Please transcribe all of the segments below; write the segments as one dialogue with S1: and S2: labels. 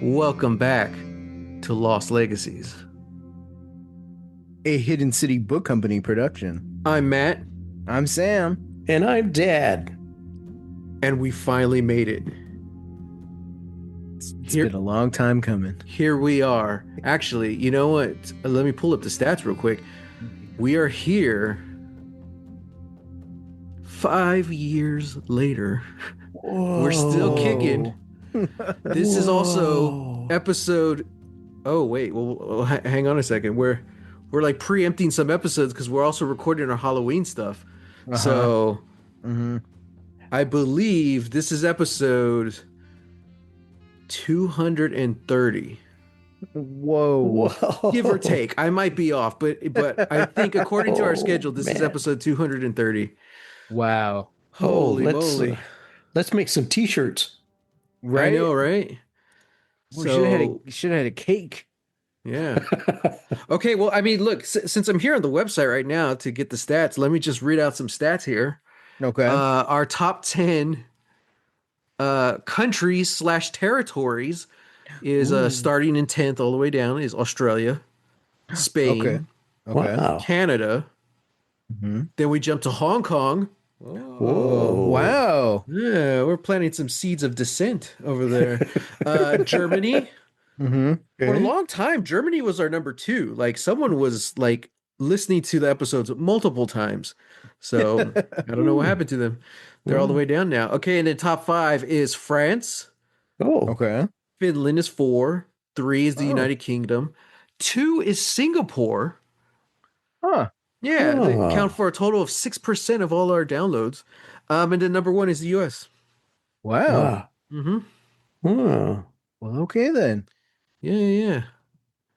S1: Welcome back to Lost Legacies.
S2: A Hidden City Book Company production.
S1: I'm Matt,
S2: I'm Sam.
S3: And I'm Dad.
S1: and we finally made it.
S2: It's
S1: Here,
S2: been a long time coming.
S1: here we are. Actually, you know what? Let me pull up the stats real quick. We are here 5 years later. We're still kicking.
S3: Whoa.
S1: This is also
S3: Whoa.
S1: episode. Oh wait, well, hang on a second. We're like preempting some episodes because we're also recording our Halloween stuff.
S2: Uh-huh.
S1: So
S2: hmm
S1: I believe this is episode 230,
S2: Whoa.
S1: give or
S3: Whoa.
S1: take. I might be off, but I think according to our
S3: Oh
S1: schedule, this is
S3: man.
S1: episode 230.
S2: Wow.
S3: Oh,
S1: Holy moly.
S3: let's make some t-shirts.
S1: I know,
S2: Right?
S1: right?
S2: We should have had
S1: So,
S2: a should have had a cake.
S1: yeah. Okay, well, I mean, look, since I'm here on the website right now to get the stats, let me just read out some stats here.
S2: Okay.
S1: Our top 10 countries slash territories is
S2: Ooh.
S1: starting in 10th all the way down is Australia,
S2: Okay.
S1: Spain,
S2: Okay.
S3: Wow.
S1: Canada.
S2: hmm
S1: Then we jump to Hong Kong.
S2: Oh,
S1: Oh,
S3: Whoa.
S2: wow.
S1: yeah, we're planting some seeds of dissent over there. Germany.
S2: hmm
S1: For a
S3: Okay.
S1: long time, Germany was our number two. Like someone was like listening to the episodes multiple times. So I don't know what
S3: Ooh.
S1: happened to them. They're all the
S3: Wow.
S1: way down now. Okay, and then top five is France.
S3: Oh.
S2: Okay.
S1: Finland is four. Three is the
S2: Oh.
S1: United Kingdom. Two is Singapore.
S2: Huh.
S1: Yeah, they account
S3: Ah.
S1: for a total of 6% of all our downloads. And then number one is the US.
S2: Wow.
S3: Wow.
S1: Mm-hmm.
S3: Wow.
S2: Well, okay then.
S1: Yeah, yeah, yeah.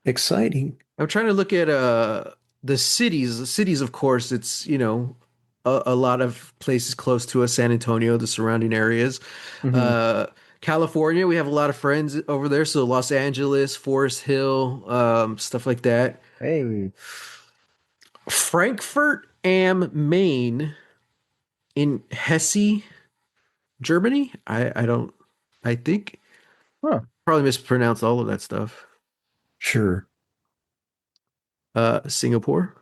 S3: Exciting.
S1: I'm trying to look at the cities. The cities, of course, it's a lot of places close to us, San Antonio, the surrounding areas.
S2: hmm
S1: Uh California, we have a lot of friends over there, so Los Angeles, Forest Hill, stuff like that.
S2: Hey.
S1: Frankfurt am Main in Hesse, Germany. I don't I think
S2: Huh.
S1: probably mispronounced all of that stuff.
S3: Sure.
S1: Singapore.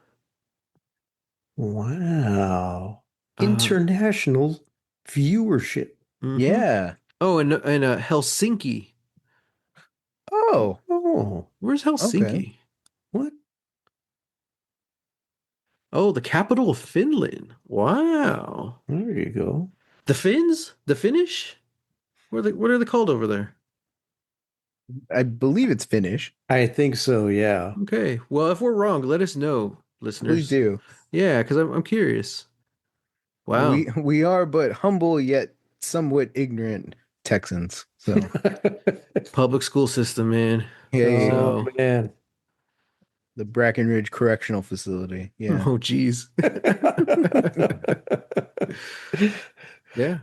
S3: Wow.
S1: Uh
S3: International viewership.
S1: mhm.
S2: Yeah.
S1: Oh, and Helsinki.
S2: Oh.
S3: Oh.
S1: Where's
S2: Okay.
S1: Helsinki?
S3: What?
S1: Oh, the capital of Finland. Wow.
S3: There you go.
S1: The Finns? The Finnish? What are they called over there?
S2: I believe it's Finnish.
S3: I think so, yeah.
S1: Okay. Well, if we're wrong, let us know,
S2: Please
S1: listeners.
S2: do.
S1: Yeah, because I'm curious. Wow.
S2: We are but humble yet somewhat ignorant Texans. So
S1: Public school system, man.
S2: hey,
S3: Oh
S1: So,
S3: man.
S2: the Brackenridge Correctional Facility. Yeah.
S1: oh geez. Yeah.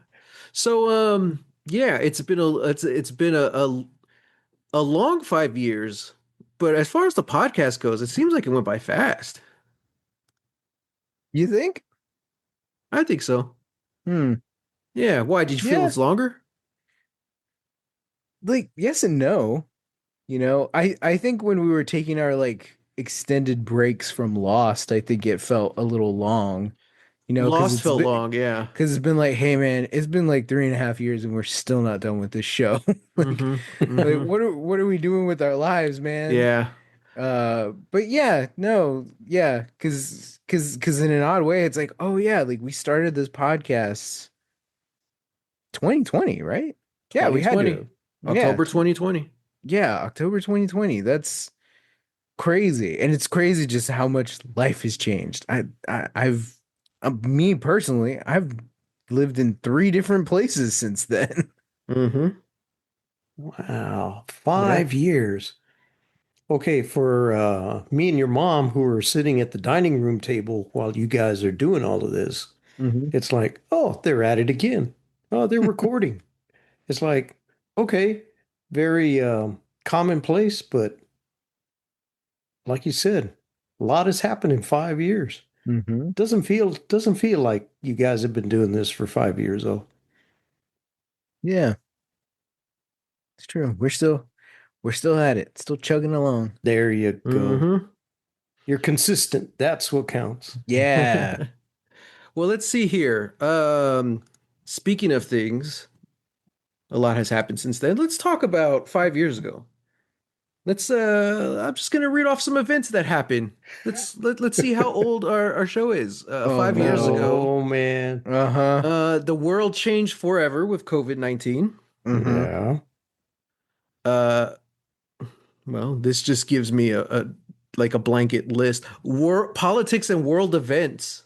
S1: So yeah, it's been a long 5 years, but as far as the podcast goes, it seems like it went by fast.
S2: You think?
S1: I think so.
S2: Hmm.
S1: Yeah. Why did you feel
S2: Yeah.
S1: it's longer?
S2: Like yes and no. I think when we were taking our like extended breaks from Lost, I think it felt a little long. Because
S1: Lost felt long, yeah.
S2: it's been like, hey man, it's been like 3.5 years and we're still not done with this show. like,
S1: Mm-hmm.
S2: like
S1: Mm-hmm.
S2: what are we doing with our lives, man?
S1: Yeah.
S2: But yeah, no, yeah, because in an odd way, it's like, oh yeah, like we started this podcast 2020, right? Yeah, we had
S1: 2020.
S2: to. Yeah,
S1: October 2020.
S2: yeah, October 2020. That's crazy, and it's crazy just how much life has changed. I've me personally, I've lived in three different places since then.
S1: Mm-hmm.
S3: Wow.
S1: Yeah.
S3: 5 years. Okay, for me and your mom who are sitting at the dining room table while you guys are doing all of this,
S2: hmm
S3: it's like, oh, they're at it again. Oh, they're recording. It's like, okay, very commonplace, but like you said, a lot has happened in 5 years.
S2: hmm
S3: Doesn't feel like you guys have been doing this for 5 years, though.
S2: Yeah, it's true. We're still at it, still chugging along.
S3: There you go.
S1: Hmm.
S3: You're consistent. That's what counts.
S2: Yeah.
S1: Well, let's see here. Speaking of things, a lot has happened since then. Let's talk about 5 years ago. I'm just gonna read off some events that happened. Let's see how old our show is.
S2: Oh
S1: 5 years
S2: no.
S1: ago,
S3: Oh man.
S2: Uh-huh.
S1: the world changed forever with COVID-19.
S2: Mm-hmm.
S3: Yeah.
S1: Uh, well, this just gives me a like a blanket list. Politics and world events.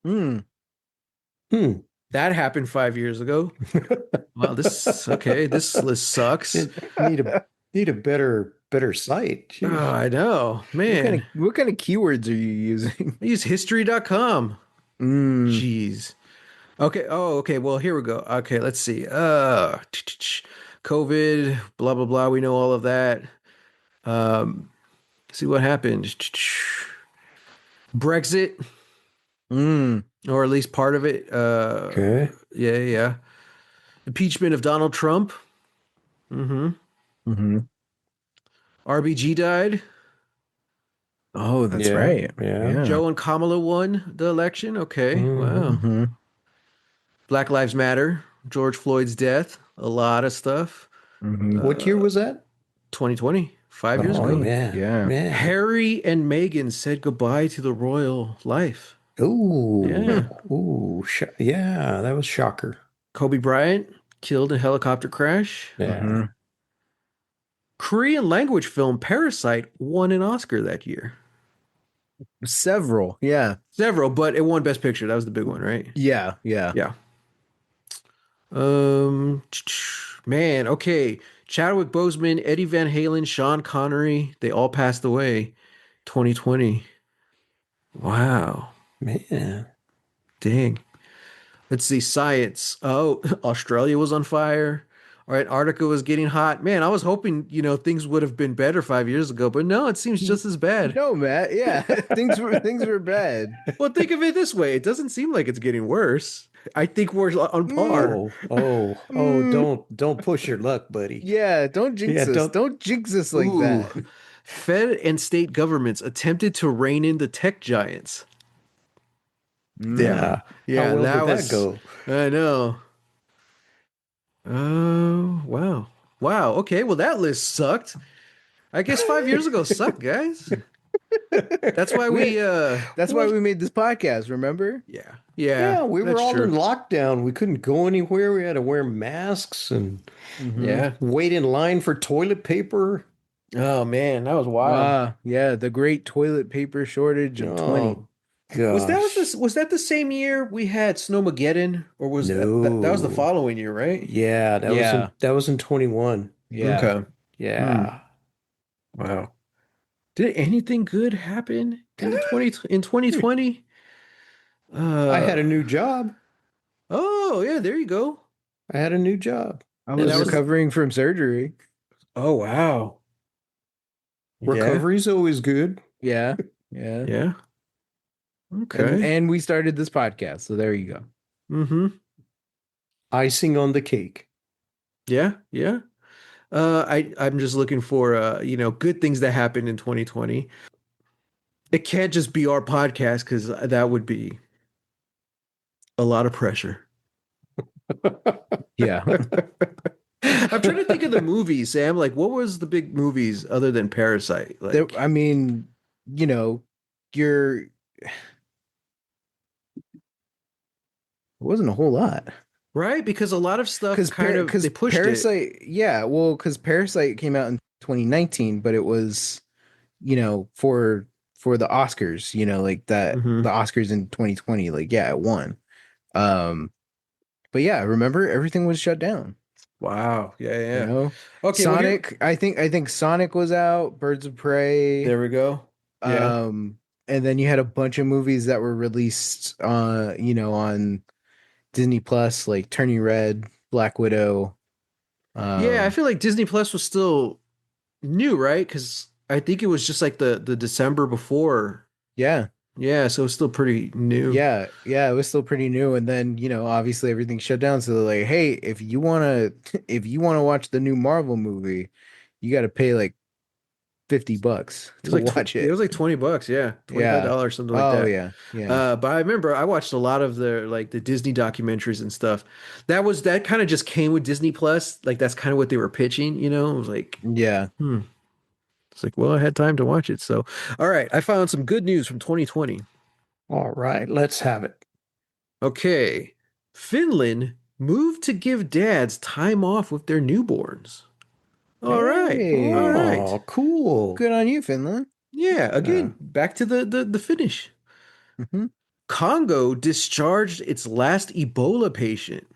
S2: Mm.
S3: Hmm.
S1: That happened 5 years ago. Wow, this okay. This list sucks.
S3: Need a need a better site.
S1: Oh,
S3: Jeez.
S1: I know, man.
S2: What kind of keywords are you using?
S1: I use history.com.
S2: Mm.
S1: Jeez. Okay. Oh, okay. Well, here we go. Okay, let's see. COVID, blah blah blah. We know all of that. Um, see what happened. Brexit,
S2: Mm.
S1: or at least part of it.
S3: Okay.
S1: Yeah, yeah. Impeachment of Donald Trump. Mm-hmm.
S2: Mm-hmm.
S1: RBG died.
S2: Oh, that's
S3: Yeah.
S2: right.
S3: Yeah.
S2: Yeah.
S1: Joe and Kamala won the election. Okay.
S3: Hmm.
S1: Wow.
S2: Mm-hmm.
S1: Black Lives Matter. George Floyd's death. A lot of stuff.
S2: Mm-hmm.
S3: What year
S1: Uh,
S3: was that?
S1: 2020, 5 years
S3: Oh
S1: ago.
S3: man.
S2: Yeah.
S3: Man.
S1: Harry and Meghan said goodbye to the royal life.
S3: Ooh.
S1: Yeah.
S3: Ooh. Yeah, that was shocker.
S1: Kobe Bryant killed in a helicopter crash.
S3: Yeah.
S2: Mm-hmm.
S1: Korean language film Parasite won an Oscar that year.
S2: Several. Yeah.
S1: Several, but it won Best Picture. That was the big one, right?
S2: Yeah. Yeah.
S1: Yeah. Man, okay. Chadwick Boseman, Eddie Van Halen, Sean Connery, they all passed away 2020. Wow.
S3: Man.
S1: Dang. Let's see, science. Oh, Australia was on fire. All right, Antarctica was getting hot. Man, I was hoping, things would have been better 5 years ago, but no, it seems just as bad.
S2: No, Matt. Yeah. Things were bad.
S1: Well, think of it this way. It doesn't seem like it's getting worse. I think we're on par.
S3: Oh,
S2: Mm.
S3: don't push your luck, buddy.
S2: Yeah, don't
S3: Yeah,
S2: jinx us.
S3: don't.
S2: Don't jinx us like
S1: Ooh.
S2: that.
S1: Fed and state governments attempted to rein in the tech giants. Yeah.
S2: Mm.
S3: Yeah. How
S1: Yeah,
S3: well
S1: that
S3: did that
S1: was,
S3: go?
S1: I know. Oh, wow. Wow. Okay. Well, that list sucked. I guess 5 years ago sucked, guys. That's why
S2: We That's why
S3: What?
S2: we made this podcast, remember?
S1: yeah. Yeah,
S3: Yeah, we were
S1: that's
S3: all in
S1: true.
S3: lockdown. We couldn't go anywhere. We had to wear masks and
S2: Mm-hmm.
S1: Yeah.
S3: wait in line for toilet paper.
S1: Oh man, that was wild.
S2: Ah, yeah, the great toilet paper shortage of 20.
S3: Oh gosh.
S1: Was that the same year we had Snowmageddon, or was that was the
S3: No.
S1: following year, right?
S3: Yeah,
S2: Yeah,
S3: that was in 21.
S2: yeah.
S1: Okay. Hmm.
S3: Yeah.
S1: Wow. Did anything good happen in the 2020?
S3: I had
S1: Uh
S3: a new job.
S1: oh yeah, there you go.
S3: I had a new job.
S2: I
S1: And
S2: was
S1: that was
S2: recovering from surgery.
S1: oh wow. Yeah.
S3: Recovery's always good.
S2: Yeah, yeah.
S1: Yeah.
S2: And
S1: Okay.
S2: and we started this podcast, so there you go.
S1: Mm-hmm.
S3: Icing on the cake.
S1: Yeah, yeah. I'm just looking for good things that happened in 2020. It can't just be our podcast because that would be a lot of pressure.
S2: Yeah.
S1: I'm trying to think of the movies, Sam. Like, what was the big movies other than Parasite? Like,
S2: I mean, you know, you're it wasn't a whole lot.
S1: right? Because a lot of stuff kind of
S2: Because
S1: they pushed it.
S2: Parasite, yeah, well, because Parasite came out in 2019, but it was, for the Oscars, like that
S1: Mhm.
S2: the Oscars in 2020, like yeah, it won. But yeah, remember everything was shut down.
S1: Wow. Yeah,
S2: You
S1: yeah.
S2: know,
S1: Okay, well,
S2: Sonic. I think Sonic was out. Birds of Prey.
S1: there we go. Yeah.
S2: And then you had a bunch of movies that were released, on Disney Plus, like Turning Red, Black Widow.
S1: Yeah, I feel like Disney Plus was still new, right? Because I think it was just like the December before.
S2: yeah,
S1: Yeah, so it's still pretty new.
S2: yeah, it was still pretty new. And then, obviously everything shut down. So they're like, hey, if you wanna watch the new Marvel movie, you got to pay like $50
S1: It was
S2: to
S1: like
S2: watch
S1: it
S2: it.
S1: was like $20, yeah,
S2: Yeah.
S1: $25, something like
S2: Oh
S1: that.
S2: yeah. Yeah.
S1: But I remember I watched a lot of the Disney documentaries and stuff. That kind of just came with Disney Plus. Like that's kind of what they were pitching, you know? It was like,
S2: Yeah.
S1: hmm. It's like, well, I had time to watch it. So, all right, I found some good news from 2020.
S3: All right, let's have it.
S1: Okay. Finland moved to give dads time off with their newborns. All right. All
S2: Hey,
S1: right.
S3: Oh, cool.
S2: good on you, Finland.
S1: Yeah,
S3: Uh,
S1: again, back to the finish.
S2: Hmm.
S1: Congo discharged its last Ebola patient.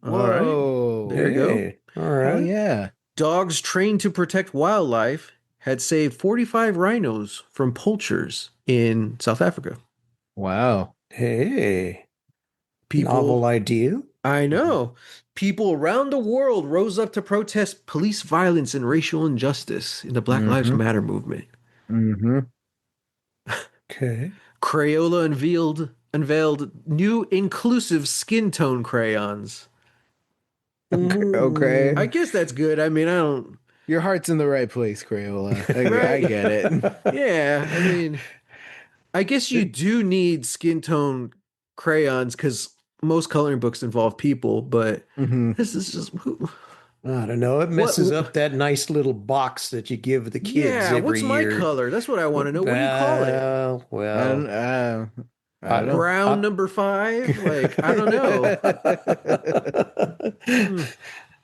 S1: All right. There you
S2: Whoa.
S1: go.
S3: hey, all
S2: Hell
S3: right.
S2: yeah.
S1: Dogs trained to protect wildlife had saved 45 rhinos from poachers in South Africa.
S2: Wow.
S3: Hey, novel
S1: People,
S3: idea.
S1: I know, people around the world rose up to protest police violence and racial injustice in the Black Lives
S2: Mm-hmm.
S1: Matter movement.
S2: Mm-hmm.
S3: Okay.
S1: Crayola unveiled new inclusive skin tone crayons.
S2: Okay. Okay.
S1: I
S3: Mm.
S1: guess that's good. I mean, I don't.
S2: Your heart's in the right place, Crayola. I
S1: Right?
S2: get it.
S1: Yeah. I mean, I guess you do need skin tone crayons because most coloring books involve people, but
S2: Hmm.
S1: this is just
S3: I don't know. It
S1: what.
S3: messes up that nice little box that you give the kids
S1: Yeah,
S3: every
S1: what's my
S3: year.
S1: color? That's what I want to know. What do you call it?
S3: Well,
S2: I don't.
S3: well,
S2: I don't
S3: I,
S2: know.
S1: Brown
S3: I,
S1: number five? Like, I don't know. Hmm,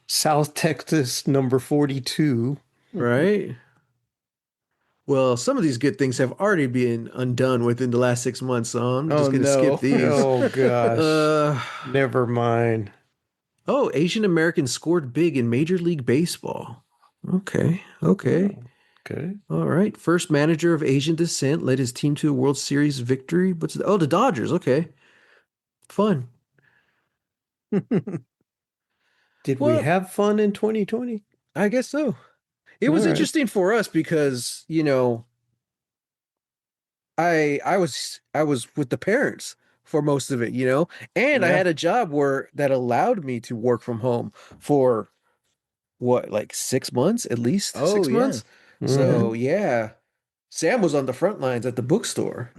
S3: South Texas number 42.
S1: right? Well, some of these good things have already been undone within the last 6 months, so I'm
S2: Oh
S1: just gonna skip
S2: no.
S1: these.
S3: Oh gosh.
S1: Uh,
S3: Never mind.
S1: oh, Asian Americans scored big in Major League Baseball. Okay, okay.
S3: Oh, okay.
S1: All right. First manager of Asian descent led his team to a World Series victory. Oh, the Dodgers. Okay. Fun.
S3: Did we
S1: Well,
S3: have fun in 2020?
S1: I guess so. It
S3: All
S1: was
S3: right.
S1: interesting for us because, I was with the parents for most of it, and I
S2: Yeah.
S1: had a job where that allowed me to work from home for what, like 6 months, at least
S2: Oh
S1: six
S2: yeah.
S1: months.
S3: Hmm.
S1: So yeah, Sam was on the front lines at the bookstore.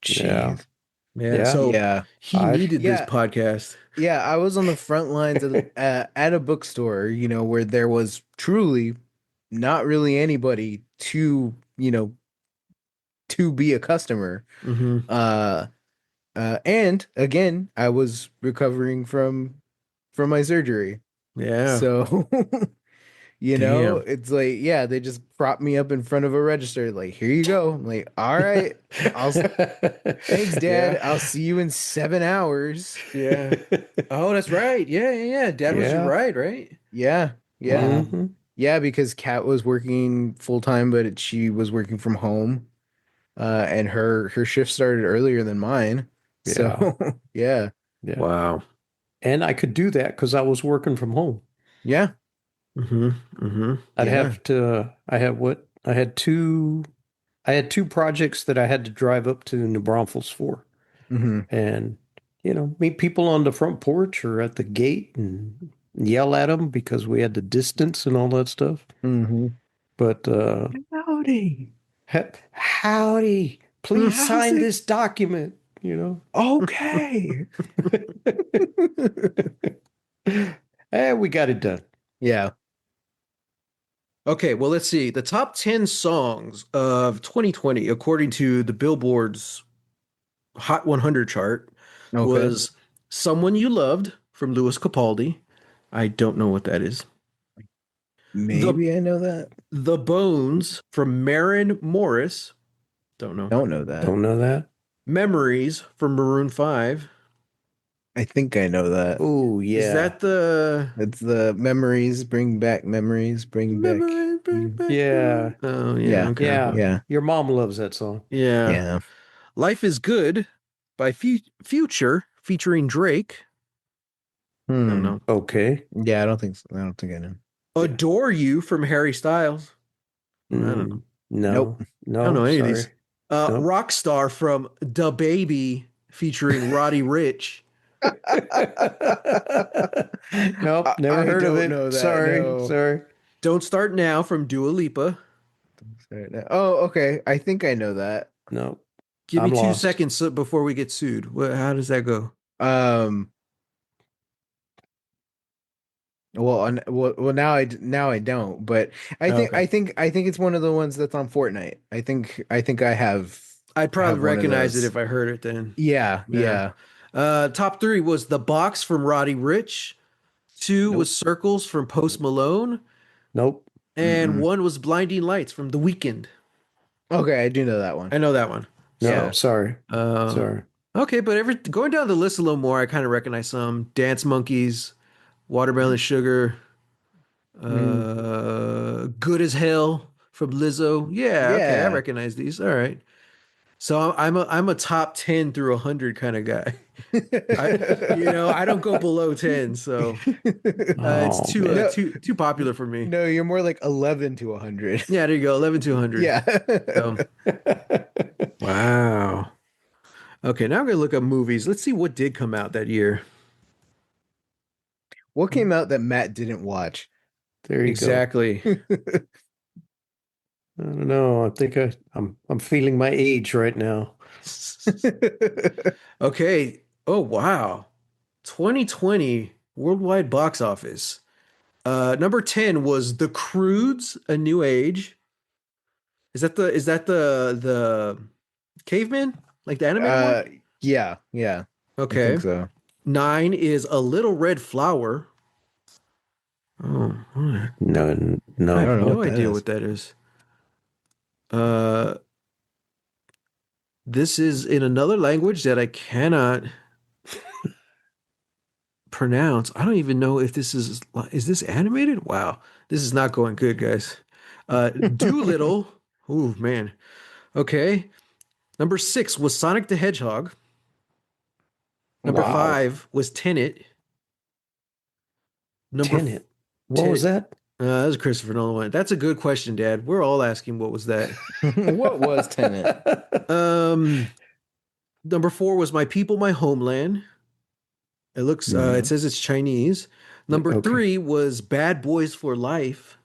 S3: Yeah.
S2: Jeez.
S1: Man,
S3: Yeah.
S1: so
S2: Yeah.
S1: he
S3: I
S1: needed this
S2: Yeah.
S1: podcast.
S2: Yeah. I was on the front lines at a bookstore, where there was truly not really anybody to be a customer.
S1: Hmm.
S2: Uh, and again, I was recovering from my surgery.
S1: Yeah.
S2: So,
S1: Damn.
S2: it's like, yeah, they just prop me up in front of a register, like, here you go. I'm like, all right, I'll thanks, Dad.
S3: Yeah.
S2: I'll see you in 7 hours.
S1: Yeah. Oh, that's right. Yeah, yeah, yeah. Dad was your
S3: Yeah.
S1: ride, right?
S2: Yeah, yeah,
S1: Wow.
S3: Hmm.
S2: yeah, because Kat was working full time, but she was working from home. And her shift started earlier than mine.
S3: Yeah.
S2: So yeah,
S3: Yeah.
S1: Wow.
S3: And I could do that because I was working from home.
S2: yeah,
S1: Hmm. Hmm.
S3: I'd
S2: yeah.
S3: have to, I had what? I had two projects that I had to drive up to New Braunfels for.
S2: Hmm.
S3: And, meet people on the front porch or at the gate and yell at them because we had the distance and all that stuff.
S2: Hmm.
S3: But,
S2: Howdy.
S3: howdy, please
S2: How's
S3: sign
S2: it?
S3: this document.
S2: Okay.
S3: We got it done.
S2: Yeah.
S1: Okay, well, let's see. The top 10 songs of 2020, according to the Billboard's Hot 100 chart,
S2: Okay.
S1: was Someone You Loved from Louis Capaldi. I don't know what that is. The
S2: Maybe I know that.
S1: The Bones from Maren Morris. Don't know.
S2: Don't know that.
S3: Don't know that.
S1: Memories from Maroon 5.
S2: I think I know that.
S3: Oh,
S1: Is
S3: yeah.
S1: that the
S2: It's the memories, bring back
S1: Memories bring
S2: you.
S1: back
S3: Yeah.
S1: the... Oh, yeah,
S2: Yeah.
S1: okay.
S3: Yeah.
S2: Yeah.
S3: Your mom loves that song.
S1: Yeah.
S2: Yeah.
S1: Life is Good by Future featuring Drake. I don't
S2: Hmm.
S1: know.
S3: Okay.
S2: Yeah, I don't think so. I don't think I know.
S3: Yeah.
S1: Adore You from Harry Styles. I don't know.
S2: Nope.
S3: No.
S1: I don't
S3: No,
S1: know any of these.
S3: sorry. Nope.
S1: Rockstar from Da Baby featuring Roddy Rich.
S3: Nope, never
S2: I
S3: heard of
S2: don't
S3: it.
S2: know that.
S3: Sorry.
S2: No.
S3: Sorry.
S1: Don't Start Now from Dua Lipa.
S2: Oh, okay. I think I know that.
S3: No,
S1: Give me
S3: I'm
S1: two
S3: lost.
S1: seconds before we get sued. How does that go?
S2: Um, well, now I don't, but
S1: Okay.
S2: I think it's one of the ones that's on Fortnite. I think
S1: I'd
S2: I
S1: probably
S2: have one of
S1: recognize it
S2: those.
S1: if I heard it then.
S2: Yeah,
S1: Yeah.
S2: yeah.
S1: Top three was The Box from Roddy Rich. Two was
S3: Nope.
S1: Circles from Post Malone.
S3: Nope.
S1: And
S2: Mm-mm.
S1: one was Blinding Lights from The Weeknd.
S2: Okay, I do know that one.
S1: I know that one.
S3: No,
S1: So,
S2: Yeah.
S3: sorry.
S1: uh,
S3: Sorry.
S1: okay, but going down the list a little more, I kind of recognize some Dance Monkeys, Watermelon Sugar,
S2: Mm.
S1: Good as Hell from Lizzo. Yeah, okay, I
S2: Yeah.
S1: recognize these. All right. So I'm a top 10 through 100 kind of guy. I don't go below 10, so it's
S3: Oh
S1: too
S3: man.
S2: No,
S1: too popular for me.
S2: no, you're more like 11 to 100.
S1: Yeah, there you go, 11 to 100.
S2: Yeah.
S1: So, wow. Okay, now I'm gonna look up movies. Let's see what did come out that year.
S2: What came out that Matt didn't watch?
S3: There you go.
S1: Exactly.
S3: I don't know. I think I'm feeling my age right now.
S1: Okay. Oh, wow. 2020 worldwide box office. Number 10 was The Croods: A New Age. Is that the caveman? Like the animated one?
S2: Uh, yeah, yeah, I think
S1: Okay.
S2: so.
S1: 9 is A Little Red Flower. Oh, what?
S3: No,
S1: I
S2: I
S3: no.
S1: have
S2: don't know
S1: no
S2: what that
S1: idea
S2: is.
S1: what that is. Uh, this is in another language that I cannot pronounce. I don't even know if is this animated? Wow. This is not going good, guys. Doolittle. Ooh, man. Okay. Number 6 was Sonic the Hedgehog. Number
S3: Wow.
S1: 5 was Tenet. Number
S3: Tenet. What was
S1: 10.
S3: that?
S1: That was a Christopher Nolan one. That's a good question, Dad. We're all asking what was that.
S2: What was Tenet?
S1: Um, Number 4 was My People, My Homeland. It
S2: Mhm.
S1: says it's Chinese. Number
S3: Okay.
S1: 3 was Bad Boys for Life.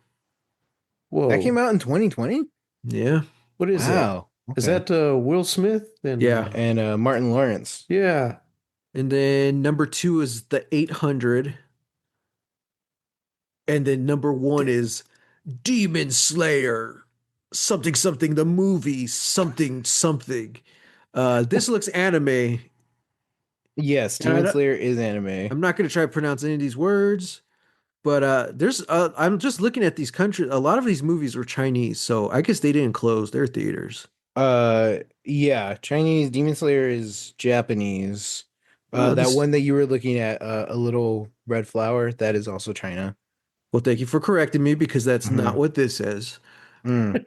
S2: That came
S3: Whoa.
S2: out in 2020?
S1: Yeah.
S3: What is that?
S2: Wow.
S3: Is
S2: Okay.
S3: that Will Smith? And
S1: Yeah.
S2: And Martin Lawrence.
S3: yeah.
S1: And then number 2 is The 800. And then number 1 is Demon Slayer. Something, something, the movie, something, something. This looks anime.
S2: Yes,
S1: And
S2: Demon Slayer is anime.
S1: I'm not going to try to pronounce any of these words, but I'm just looking at these countries. A lot of these movies were Chinese, so I guess they didn't close their theaters.
S2: Yeah, Chinese Demon Slayer is Japanese.
S1: Oh,
S2: That
S1: this.
S2: one that you were looking at, a little red flower, that is also China.
S1: Well, thank you for correcting me because that's not
S2: Hmm.
S1: what this says.
S2: Mm.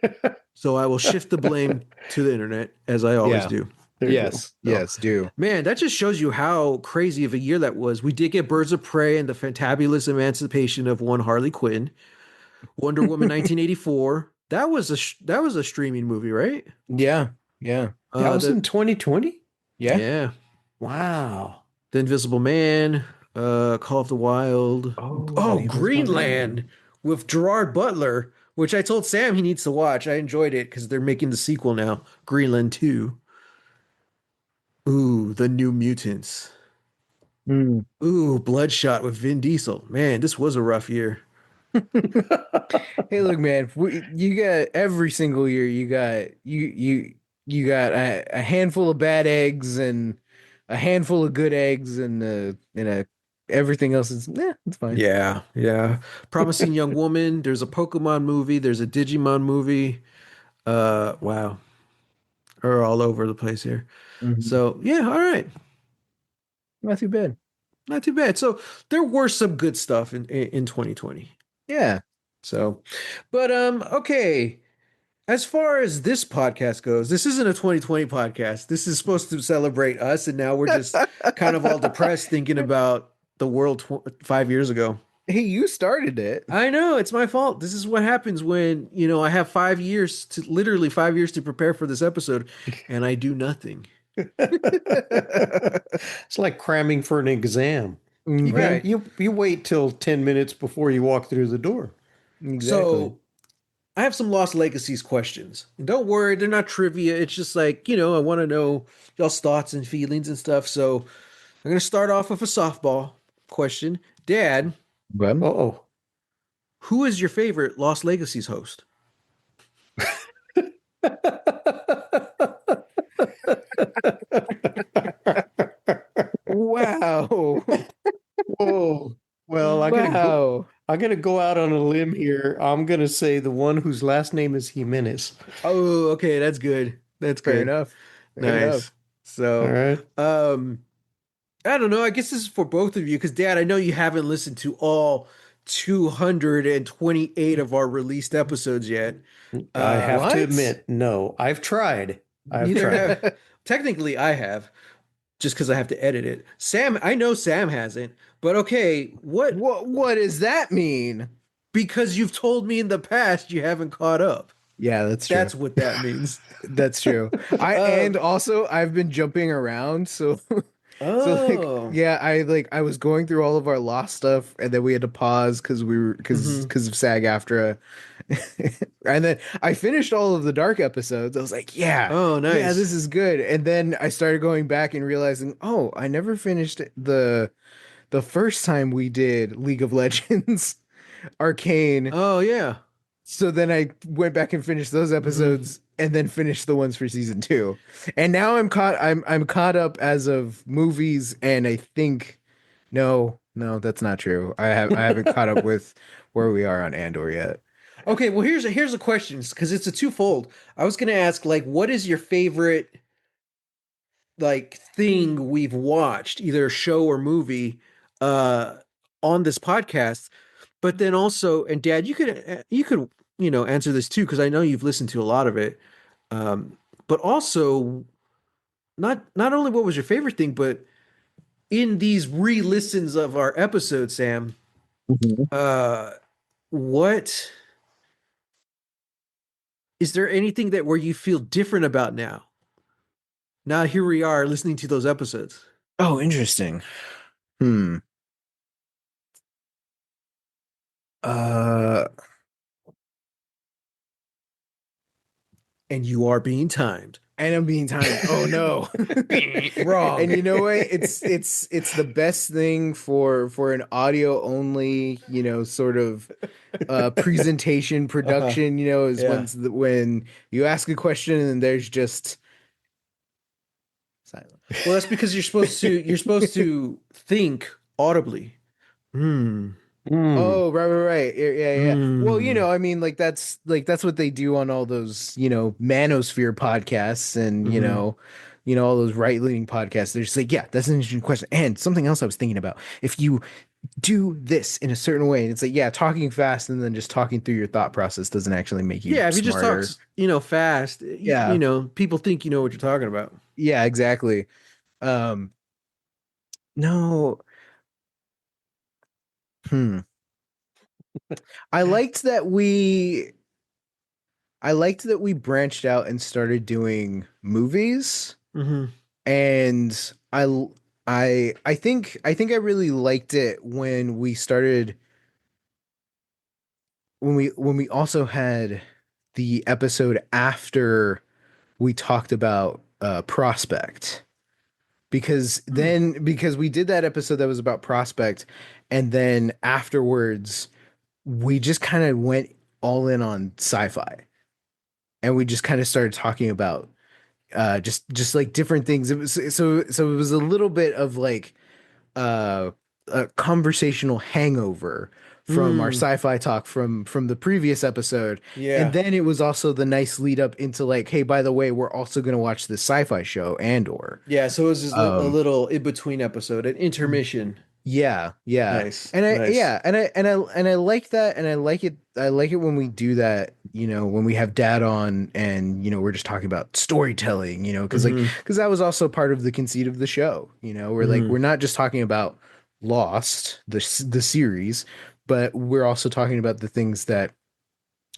S1: So I will shift the blame to the internet as I always
S2: Yeah.
S1: do.
S3: There you go.
S2: Yes.
S1: So,
S2: Yes. Do.
S1: man, that just shows you how crazy of a year that was. We did get Birds of Prey and the fantabulous emancipation of one Harley Quinn. Wonder Woman 1984. That was a streaming movie, right?
S2: Yeah. Yeah.
S3: That was
S1: The
S3: in 2020?
S2: Yeah.
S1: Yeah,
S3: Wow.
S1: The Invisible Man, Call of the Wild.
S2: Oh,
S1: Oh,
S2: the Invisible
S1: Greenland
S2: Man.
S1: with Gerard Butler, which I told Sam he needs to watch. I enjoyed it because they're making the sequel now, Greenland 2. Ooh, The New Mutants.
S2: Mm.
S1: Ooh, Bloodshot with Vin Diesel. Man, this was a rough year.
S2: Hey, look, man. You got every single year. You got a handful of bad eggs and a handful of good eggs, and everything else is it's fine.
S1: Yeah, yeah. Promising Young Woman. There's a Pokemon movie. There's a Digimon movie. Wow. Are all over the place here.
S2: Mhm.
S1: So yeah, all right.
S2: Not too bad.
S1: Not too bad. So there were some good stuff in 2020.
S2: Yeah.
S1: So, but okay. As far as this podcast goes, this isn't a 2020 podcast. This is supposed to celebrate us, and now we're just kind of all depressed thinking about the world 5 years ago.
S2: Hey, you started it.
S1: I know it's my fault. This is what happens when, I have 5 years to literally 5 years to prepare for this episode, and I do nothing.
S3: It's like cramming for an exam. You got
S2: Hmm.
S1: Right.
S3: you wait till 10 minutes before you walk through the door.
S2: Exactly.
S1: So I have some Lost Legacies questions. And don't worry, they're not trivia. It's just like, I want to know y'all's thoughts and feelings and stuff. So I'm going to start off with a softball question. Dad,
S2: But
S3: Uh-oh.
S1: who is your favorite Lost Legacies host?
S2: wow.
S3: Whoa. Well,
S2: Wow.
S3: I'm gonna go out on a limb here. I'm gonna say the one whose last name is Jimenez.
S1: Oh, okay, that's good. That's
S2: Fair
S1: good.
S2: enough. Fair enough.
S1: Nice.
S3: All
S1: So,
S3: right.
S1: um, I don't know. I guess this is for both of you because, Dad, I know you haven't listened to all 228 of our released episodes yet.
S3: I have to
S2: What?
S3: admit, no. I've tried. I've
S1: Neither
S3: tried.
S1: have, technically, I have, just because I have to edit it. I know Sam hasn't, but okay, what?
S2: What does that mean?
S1: Because you've told me in the past you haven't caught up.
S2: Yeah, that's true.
S1: That's what that means.
S2: That's true. And
S1: Um,
S2: also I've been jumping around, so so like
S1: oh,
S2: yeah, I was going through all of our lost stuff and then we had to pause because we were
S1: hmm
S2: because of SAG-AFTRA. And then I finished all of the dark episodes. I was like, yeah,
S1: Oh,
S2: yeah,
S1: nice.
S2: this is good. And then I started going back and realizing, oh, I never finished the first time we did League of Legends Arcane.
S1: Oh, yeah.
S2: So then I went back and finished those
S1: hmm
S2: episodes and then finished the ones for season two. And now I'm caught up as of movies and I think no, that's not true. I haven't caught up with where we are on Andor yet.
S1: Okay, well here's a question because it's a twofold. I was gonna ask like, what is your favorite like thing we've watched, either a show or movie, uh, on this podcast? But then also, and Dad, you could answer this too because I know you've listened to a lot of it. But also, not only what was your favorite thing, but in these re-listens of our episodes, Sam,
S2: Mhm.
S1: uh, what is there anything that where you feel different about now? Now here we are listening to those episodes,
S2: Oh, interesting. Hmm. Uh,
S1: and you are being timed.
S2: and I'm being timed. Oh no.
S1: Wrong.
S2: And you know what? It's the best thing for an audio only, sort of presentation
S1: Uh-huh.
S2: production, is
S1: Yeah.
S2: when you ask a question and there's just silence.
S1: Well, that's because you're supposed to think audibly. Hmm.
S3: Hmm.
S2: Oh, right. Yeah, yeah, yeah. Well,
S1: Hmm.
S2: I mean, like that's what they do on all those, manosphere podcasts and,
S1: hmm
S2: all those right-leaning podcasts. They're just like, yeah, that's an interesting question. And something else I was thinking about. If you do this in a certain way, and it's like, yeah, talking fast and then just talking through your thought process doesn't actually make you
S1: Yeah, if you just talk,
S2: smarter.
S1: fast,
S2: Yeah.
S1: people think you know what you're talking about.
S2: Yeah, exactly. Um, no, hmm. I liked that we I liked that we branched out and started doing movies
S1: hmm
S2: and I think I really liked it when we started when we also had the episode after we talked about Prospect because we did that episode that was about Prospect and then afterwards we just kind of went all in on sci-fi and we just kind of started talking about just like different things. It was so it was a little bit of like uh a conversational hangover from our
S1: Mm,
S2: sci-fi talk from the previous episode. And
S1: yeah.
S2: then it was also the nice lead up into like, hey, by the way, we're also going to watch this sci-fi show Andor.
S1: Yeah, so it was just a
S2: Um
S1: little in between episode, an intermission.
S2: yeah, yeah.
S1: Nice,
S2: And I
S1: nice.
S2: yeah, and I like that and I like it when we do that, when we have dad on and we're just talking about storytelling, because
S1: hmm
S2: that was also part of the conceit of the show, we're like
S1: hmm
S2: we're not just talking about Lost, the series, but we're also talking about the things that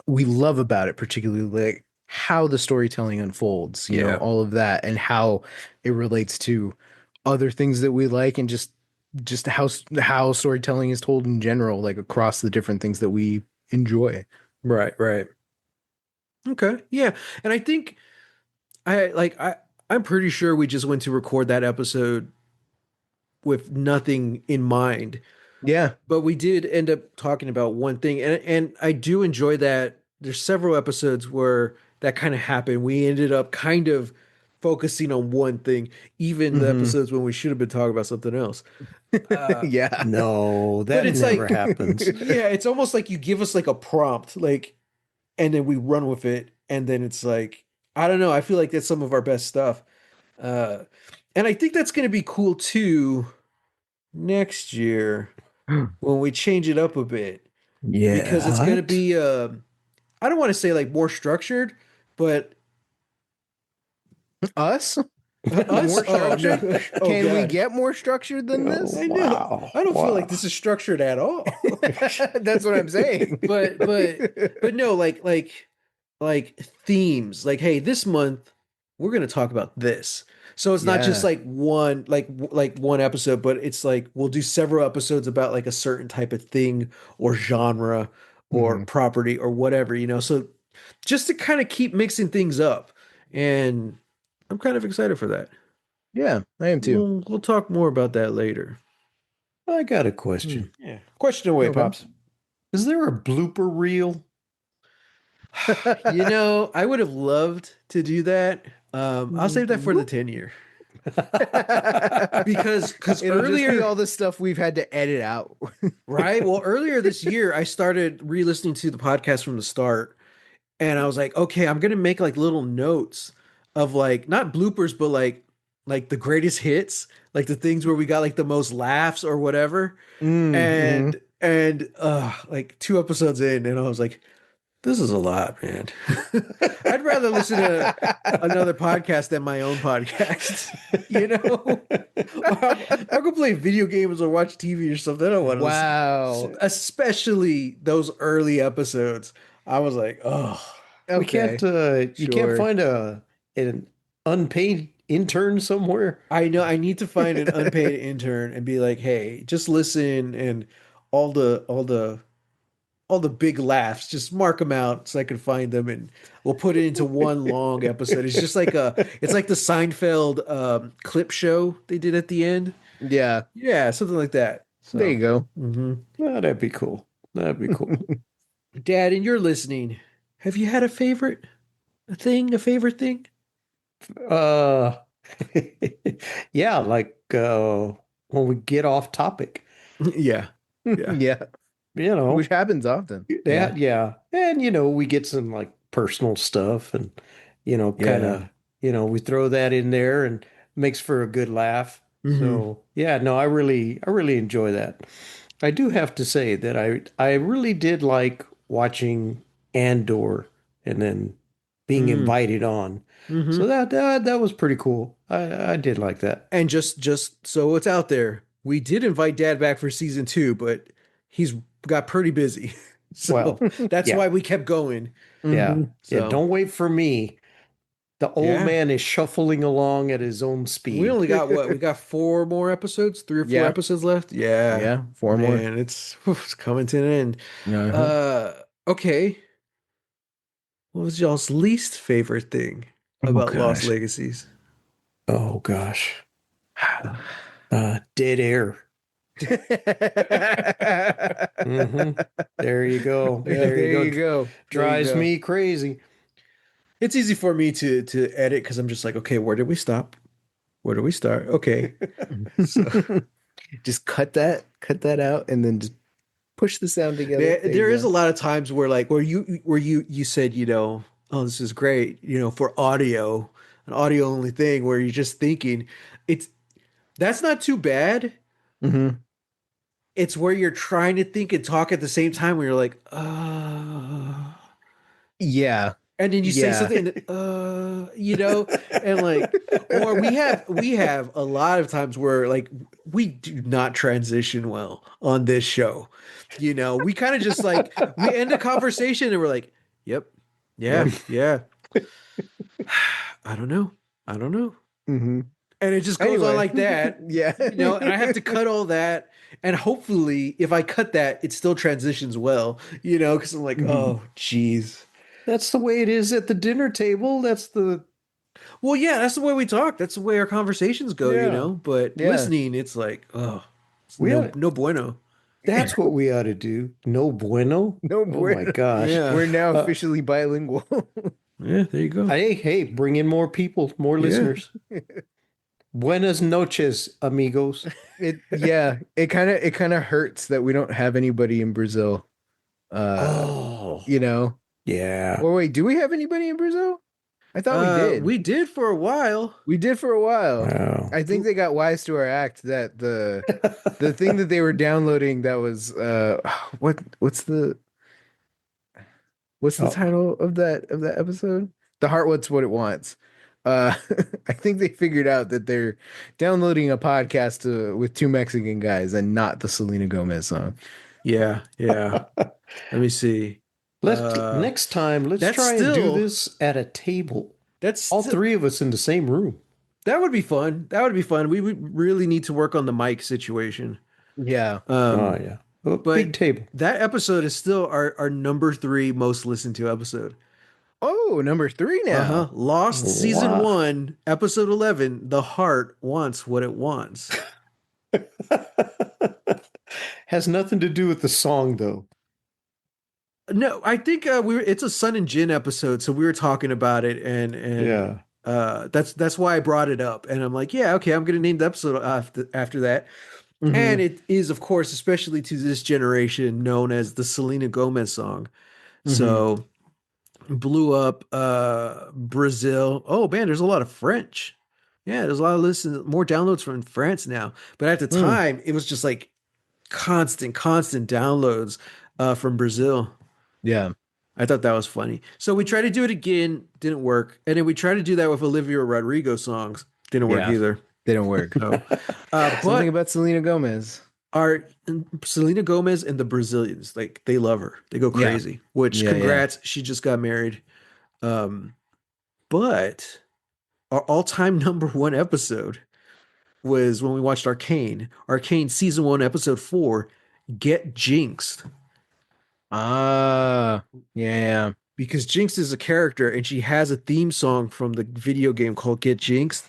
S2: we love about it, particularly like how the storytelling unfolds,
S1: Yeah.
S2: all of that and how it relates to other things that we like and just how storytelling is told in general, like across the different things that we enjoy.
S3: Right, right.
S1: Okay. Yeah. And I think I'm pretty sure we just went to record that episode with nothing in mind,
S2: Yeah.
S1: but we did end up talking about one thing, and I do enjoy that. There's several episodes where that kind of happened. We ended up kind of focusing on one thing, even the
S2: Hmm.
S1: episodes when we should have been talking about something else. Uh,
S2: Yeah.
S3: No,
S1: but
S3: that
S1: it's
S3: never
S1: like,
S3: happens.
S1: yeah, it's almost like you give us like a prompt, like, and then we run with it, and then it's like, I don't know. I feel like that's some of our best stuff. Uh, and I think that's going to be cool too next year when we change it up a bit because
S2: Yeah.
S1: it's going to
S3: What?
S1: be I don't want to say like more structured, but
S2: Us?
S1: us,
S2: More
S1: oh
S2: structured?
S1: no, oh
S2: Can we
S1: god,
S2: get more structured than
S3: Oh,
S2: this?
S1: I know,
S3: wow.
S1: I don't feel like
S3: Wow.
S1: this is structured at all.
S2: That's what I'm saying.
S1: but but no, like themes, like, hey, this month we're going to talk about this. So it's not just
S2: Yeah.
S1: like one like one episode, but it's like we'll do several episodes about like a certain type of thing or genre or
S2: Hmm.
S1: property or whatever, so just to kind of keep mixing things up. And I'm kind of excited for that.
S2: Yeah, I am too.
S1: We'll talk more about that later.
S3: I got a
S2: Hmm.
S3: question.
S1: Yeah. Question away,
S2: Okay.
S1: Pops.
S3: Is there a blooper reel?
S1: I would have loved to do that. I'll save that for the 10 year because
S2: It'll just be
S1: earlier,
S2: all the stuff we've had to edit out.
S1: right? Well, earlier this year, I started re-listening to the podcast from the start, and I was like, okay, I'm gonna make like little notes of like not bloopers, but like the greatest hits, like the things where we got like the most laughs or whatever.
S2: Mm-hmm.
S1: And like 2 episodes in, and I was like, this is a lot, man. I'd rather listen to another podcast than my own podcast. I'll go play video games or watch TV or something. I don't want to listen,
S2: Wow.
S1: especially those early episodes. I was like, oh,
S3: We can't
S2: Okay.
S3: you can't
S2: Sure.
S3: find an unpaid intern somewhere?
S1: I know I need to find an unpaid intern and be like, hey, just listen, and all the big laughs, just mark them out so I can find them, and we'll put it into one long episode. It's like the Seinfeld clip show they did at the end.
S2: Yeah.
S1: Yeah, something like that.
S2: There
S1: So,
S2: you go.
S3: Oh, that'd be cool. That'd be cool.
S1: Dad, and you're listening. Have you had a favorite thing?
S3: Uh yeah, like when we get off topic,
S1: Yeah, yeah.
S2: Yeah.
S3: you know.
S2: Which happens often.
S3: That, yeah. And, we get some like personal stuff and, kind
S1: Yeah.
S3: of, we throw that in there and makes for a good laugh.
S1: Hmm.
S3: So, yeah, no, I really enjoy that. I do have to say that I really did like watching Andor and then being
S1: Mm.
S3: invited on.
S1: Hmm.
S3: So that was pretty cool. I did like that.
S1: And just so it's out there, we did invite Dad back for season 2, but he's got pretty busy. So
S3: Well,
S1: that's
S3: yeah,
S1: why we kept going.
S3: yeah,
S2: Hmm.
S3: yeah.
S1: So
S3: Don't wait for me. The old
S1: yeah,
S3: man is shuffling along at his own
S1: we
S3: speed.
S1: only got what? We got 4 more episodes, 3 or 4
S2: Yeah.
S1: episodes left. Yeah,
S2: Yeah. Four more.
S1: man, it's coming to an end.
S2: Uh-huh.
S1: Okay. What was y'all's least favorite thing
S2: Oh
S1: about Lost
S2: gosh.
S1: Legacies?
S3: Oh gosh. Dead air. Hmm. There you go.
S1: Yeah.
S3: There you
S2: There
S3: go.
S2: you go. There you
S3: Drives
S2: go.
S3: me crazy.
S1: It's easy for me to edit because I'm just like, okay, where did we stop? Where do we start? Okay. So
S2: Just cut that out, and then just push the sound together. There you
S1: there is a
S2: go.
S1: lot of times where like where you said, oh, this is great, for audio, an audio only thing where you're just thinking it's that's not too bad.
S2: Hmm.
S1: It's where you're trying to think and talk at the same time where you're like,
S2: Yeah.
S1: and then you say
S2: Yeah.
S1: something, and like, or we have a lot of times where like we do not transition well on this show. We kind of just like we end a conversation and we're like, yep, yeah,
S2: Yep.
S1: yeah. I don't know. I don't know.
S2: Hmm.
S1: and it just goes on
S2: Anyway,
S1: like that,
S2: yeah.
S1: and I have to cut all that. And hopefully, if I cut that, it still transitions well, because I'm like,
S2: Mhm.
S1: oh, geez.
S3: That's the way it is at the dinner table. That's the
S1: Well, yeah, that's the way we talk. That's the way our conversations go,
S3: yeah.
S1: But
S2: Yeah.
S1: listening, it's like, oh, it's
S3: We
S1: no,
S3: ought
S1: no bueno.
S3: that's what we ought to do. No bueno.
S2: No
S3: Oh my
S2: bueno.
S3: gosh.
S1: Yeah.
S2: We're now
S3: Uh,
S2: officially bilingual.
S1: Yeah, there you go.
S3: hey, bring in more people, more
S1: Yeah.
S3: listeners. Buenas noches, amigos.
S2: It kind of hurts that we don't have anybody in Brazil. Uh,
S3: Oh,
S2: you know.
S3: yeah.
S2: Or wait, do we have anybody in Brazil? I thought we did.
S1: We did for a while.
S2: We did for a while.
S3: Wow.
S2: I think they got wise to our act that the thing that they were downloading that was what's the
S3: Oh,
S2: title of that episode? The heart wants what it wants. Uh I think they figured out that they're downloading a podcast with two Mexican guys and not the Selena Gomez song.
S1: Yeah, yeah. Let me see.
S3: let's
S1: Uh,
S3: next time, let's
S1: that's
S3: try and do
S1: still
S3: this at a table.
S1: that's
S3: All
S1: still
S3: three of us in the same room.
S1: that would be fun. That would be fun. We would really need to work on the mic situation.
S2: Yeah.
S3: Oh,
S1: Um,
S3: yeah. A big
S1: but
S3: table.
S1: that episode is still our number three most listened to episode.
S2: Oh, number 3
S1: Uh-huh.
S2: now.
S1: Lost season
S3: Wow.
S1: 1, episode 11, The Heart Wants What It Wants.
S3: Has nothing to do with the song, though.
S1: No, I think it's a Sun and Jin episode, so we were talking about it and
S3: Yeah.
S1: that's why I brought it up. And I'm like, yeah, okay, I'm gonna name the episode after that.
S2: Hmm.
S1: And it is, of course, especially to this generation, known as the Selena Gomez song.
S2: Hmm.
S1: So blew up Brazil. Oh man, there's a lot of French. Yeah, there's a lot of more downloads from France now. But at the
S2: Mm.
S1: time, it was just like constant downloads from Brazil.
S2: Yeah.
S1: I thought that was funny. So we tried to do it again, didn't work. And then we tried to do that with Olivia Rodrigo songs, didn't work
S2: Yeah.
S1: either.
S2: They don't work.
S1: So,
S2: Something
S1: but
S2: about Selena Gomez.
S1: our Selena Gomez and the Brazilians, like they love her, they go
S2: Yeah.
S1: crazy. Which,
S2: Yeah, yeah.
S1: congrats, she just got married. Um, but our all-time number one episode was when we watched Arcane. Arcane season 1, episode 4, Get Jinxed.
S2: Ah, yeah.
S1: Because Jinx is a character and she has a theme song from the video game called Get Jinxed.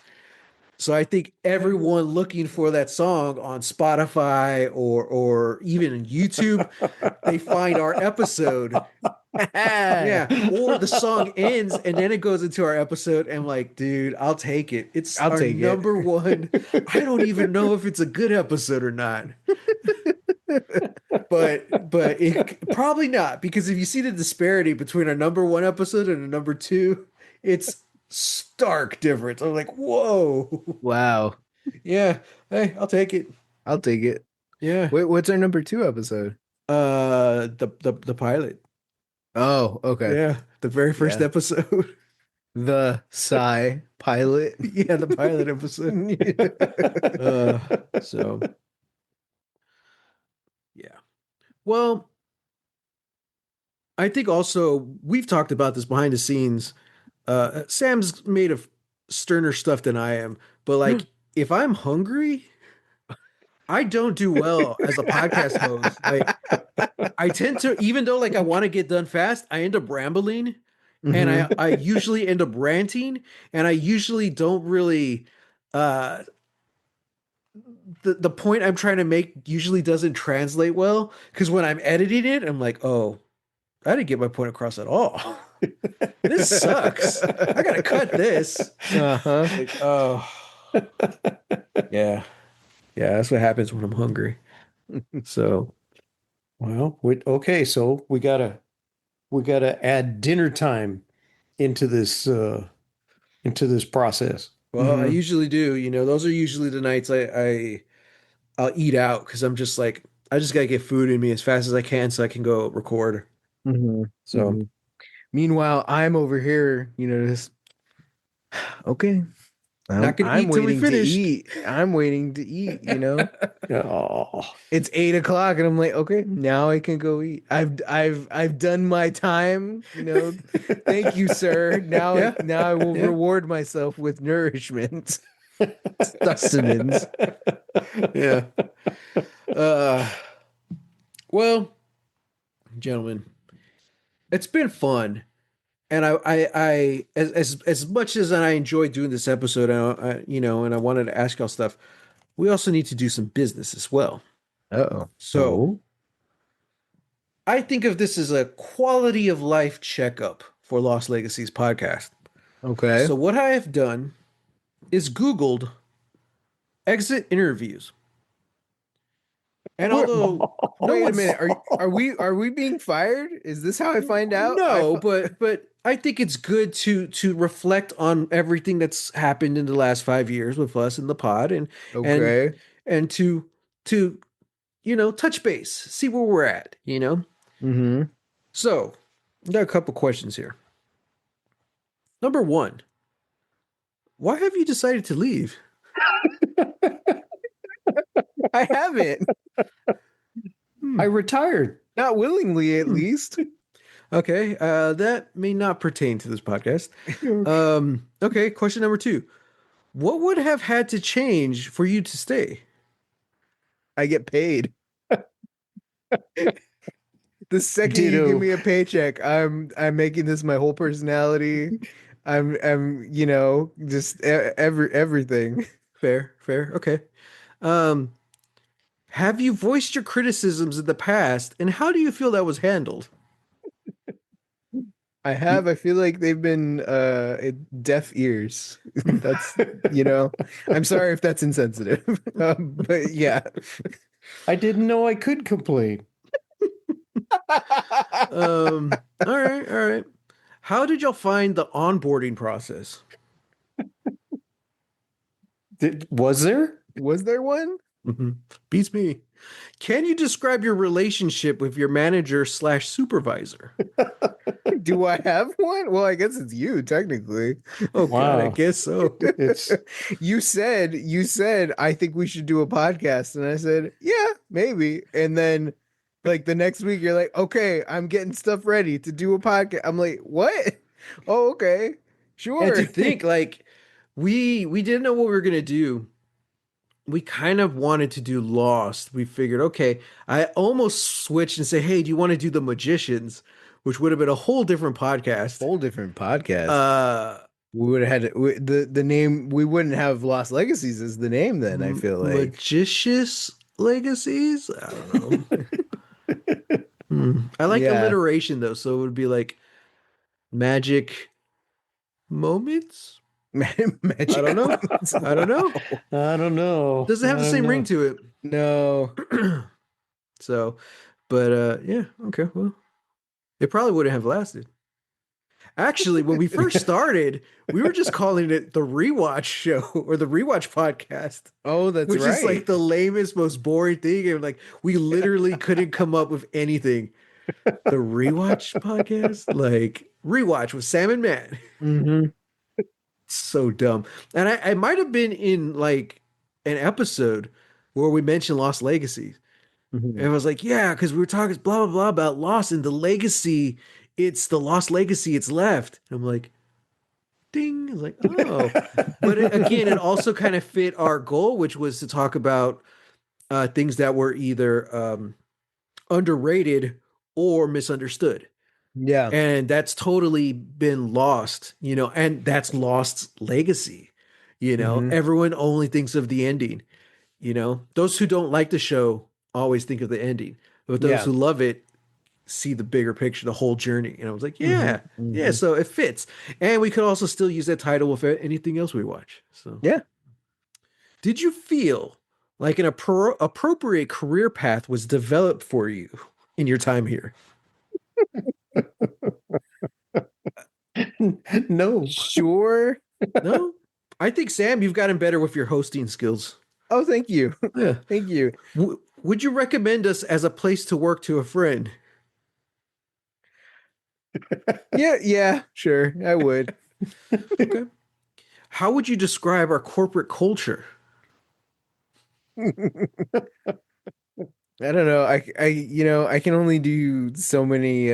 S1: So I think everyone looking for that song on Spotify or even on YouTube, they find our episode. Yeah, or the song ends and then it goes into our episode. And I'm like, dude, I'll take it. It's
S2: I'll
S1: our
S2: take it.
S1: number one. I don't even know if it's a good episode or not. But it probably not, because if you see the disparity between our number one episode and a number two, it's stark difference. I'm like, whoa.
S2: Wow.
S1: Yeah. Hey, I'll take it.
S2: I'll take it.
S1: Yeah.
S2: Wait, what's our number 2 episode?
S1: The pilot.
S2: Oh, okay.
S1: Yeah. The very first
S2: Yeah.
S1: episode.
S2: The Psy pilot.
S1: Yeah, the pilot episode. So yeah. Well, I think also we've talked about this behind the scenes. Sam's made of sterner stuff than I am, but like if I'm hungry, I don't do well as a podcast host. Like I tend to, even though like I want to get done fast, I end up rambling and
S2: Mhm.
S1: I usually end up ranting and I usually don't really the point I'm trying to make usually doesn't translate well because when I'm editing it, I'm like, oh, I didn't get my point across at all. This sucks. I gotta cut this.
S2: Uh-huh.
S1: Like, oh, yeah, yeah. That's what happens when I'm hungry. So
S3: Well, okay, so we gotta add dinner time into this process.
S1: well, I
S2: Mhm.
S1: usually do. Those are usually the nights I'll eat out because I'm just like I just gotta get food in me as fast as I can so I can go record.
S2: Mhm.
S1: So
S2: Mhm. Meanwhile, I'm over here, just okay.
S1: not gonna
S2: I'm
S1: eat till we
S2: waiting to
S1: finish.
S2: eat. I'm waiting to eat.
S3: Oh,
S2: It's 8 o'clock and I'm like, okay, now I can go eat. I've done my time. Thank you, sir. Now
S1: Yeah.
S2: now I will
S1: Yeah.
S2: reward myself with nourishment. Specimens.
S1: Yeah. Uh, well, gentlemen, it's been fun. And as much as I enjoyed doing this episode, and I wanted to ask y'all stuff, we also need to do some business as well.
S2: Uh-oh.
S1: So
S3: Oh,
S1: I think of this as a quality of life checkup for Lost Legacies podcast.
S2: Okay.
S1: So what I have done is Googled exit interviews. And although no
S2: Wait a
S1: one's
S2: minute. Are we being fired? Is this how I find out?
S1: no, but I think it's good to reflect on everything that's happened in the last 5 years with us in the pod and
S2: Okay.
S1: and to touch base, see where we're at.
S2: Mm-hmm.
S1: So, I got a couple questions here. Number one, why have you decided to leave?
S2: I haven't.
S1: Hmm.
S3: I retired.
S2: Not willingly, at
S1: Hmm.
S2: least.
S1: Okay, that may not pertain to this podcast. Okay, question number two. What would have had to change for you to stay?
S2: I get paid. The second you give
S3: Ditto.
S2: me a paycheck, I'm making this my whole personality. I'm just everything.
S1: Fair, fair. Okay. Um, have you voiced your criticisms in the past, and how do you feel that was handled?
S2: I feel like they've been deaf ears. That's I'm sorry if that's insensitive. But yeah.
S3: I didn't know I could complain.
S1: All right, all right. How did y'all find the onboarding process?
S3: Was there?
S2: Was there one?
S1: Mhm. Beats me. Can you describe your relationship with your manager slash supervisor?
S2: Do I have one? Well, I guess it's you, technically.
S1: Oh God, I
S3: Wow.
S1: guess so.
S3: It's
S2: You said I think we should do a podcast, and I said, yeah, maybe. And then like the next week you're like, okay, I'm getting stuff ready to do a podcast. I'm like, what? Oh, okay.
S1: And
S2: Sure.
S1: to think like we didn't know what we were gonna do. We kind of wanted to do Lost. We figured, okay, I almost switched and say, hey, do you want to do the Magicians? Which would have been a whole different podcast.
S2: Whole different podcast.
S1: Uh
S2: We would have had the name. We wouldn't have Lost Legacies as the name then. I feel like.
S1: Magicious Legacies? I don't know. I like
S2: Yeah.
S1: alliteration though, so it would be like magic moments? I
S2: Magic
S1: don't know.
S2: ones.
S1: I don't know.
S2: Wow.
S3: I don't know.
S1: Doesn't
S3: I
S1: have the
S3: don't
S1: same ring
S3: know.
S1: to
S2: No.
S1: it. So, but yeah, okay, well, it probably wouldn't have lasted. Actually, when we first started, we were just calling it the rewatch show or the rewatch podcast,
S2: Oh, that's
S1: which is like
S2: right.
S1: the lamest, most boring thing. And like we literally couldn't come up with anything. The rewatch podcast, like rewatch with Sam and Matt.
S2: Hmm.
S1: So dumb. And I might have been in like an episode where we mentioned Lost Legacies. And
S2: Hmm.
S1: I was like, yeah, because we were talking blah blah blah about Lost and the legacy. It's the Lost Legacy. It's left. And I'm like, ding. I was like, oh. But again, it also kind of fit our goal, which was to talk about things that were either underrated or misunderstood.
S2: Yeah.
S1: And that's totally been lost, and that's Lost's legacy.
S2: Hmm.
S1: Everyone only thinks of the ending. Those who don't like the show always think of the ending, but those
S2: Yeah.
S1: who love it see the bigger picture, the whole journey. And I was like,
S2: Hmm.
S1: yeah, yeah.
S2: Hmm.
S1: So it fits, and we could also still use that title with anything else we watch. So,
S2: Yeah.
S1: did you feel like an appropriate career path was developed for you in your time here?
S3: No.
S2: Sure.
S1: No, I think Sam, you've gotten better with your hosting skills.
S2: Oh, thank you.
S1: Yeah.
S2: Thank you.
S1: Would you recommend us as a place to work to a friend?
S2: Yeah, yeah, sure. I would.
S1: Okay. How would you describe our corporate culture?
S2: I don't know. I can only do so many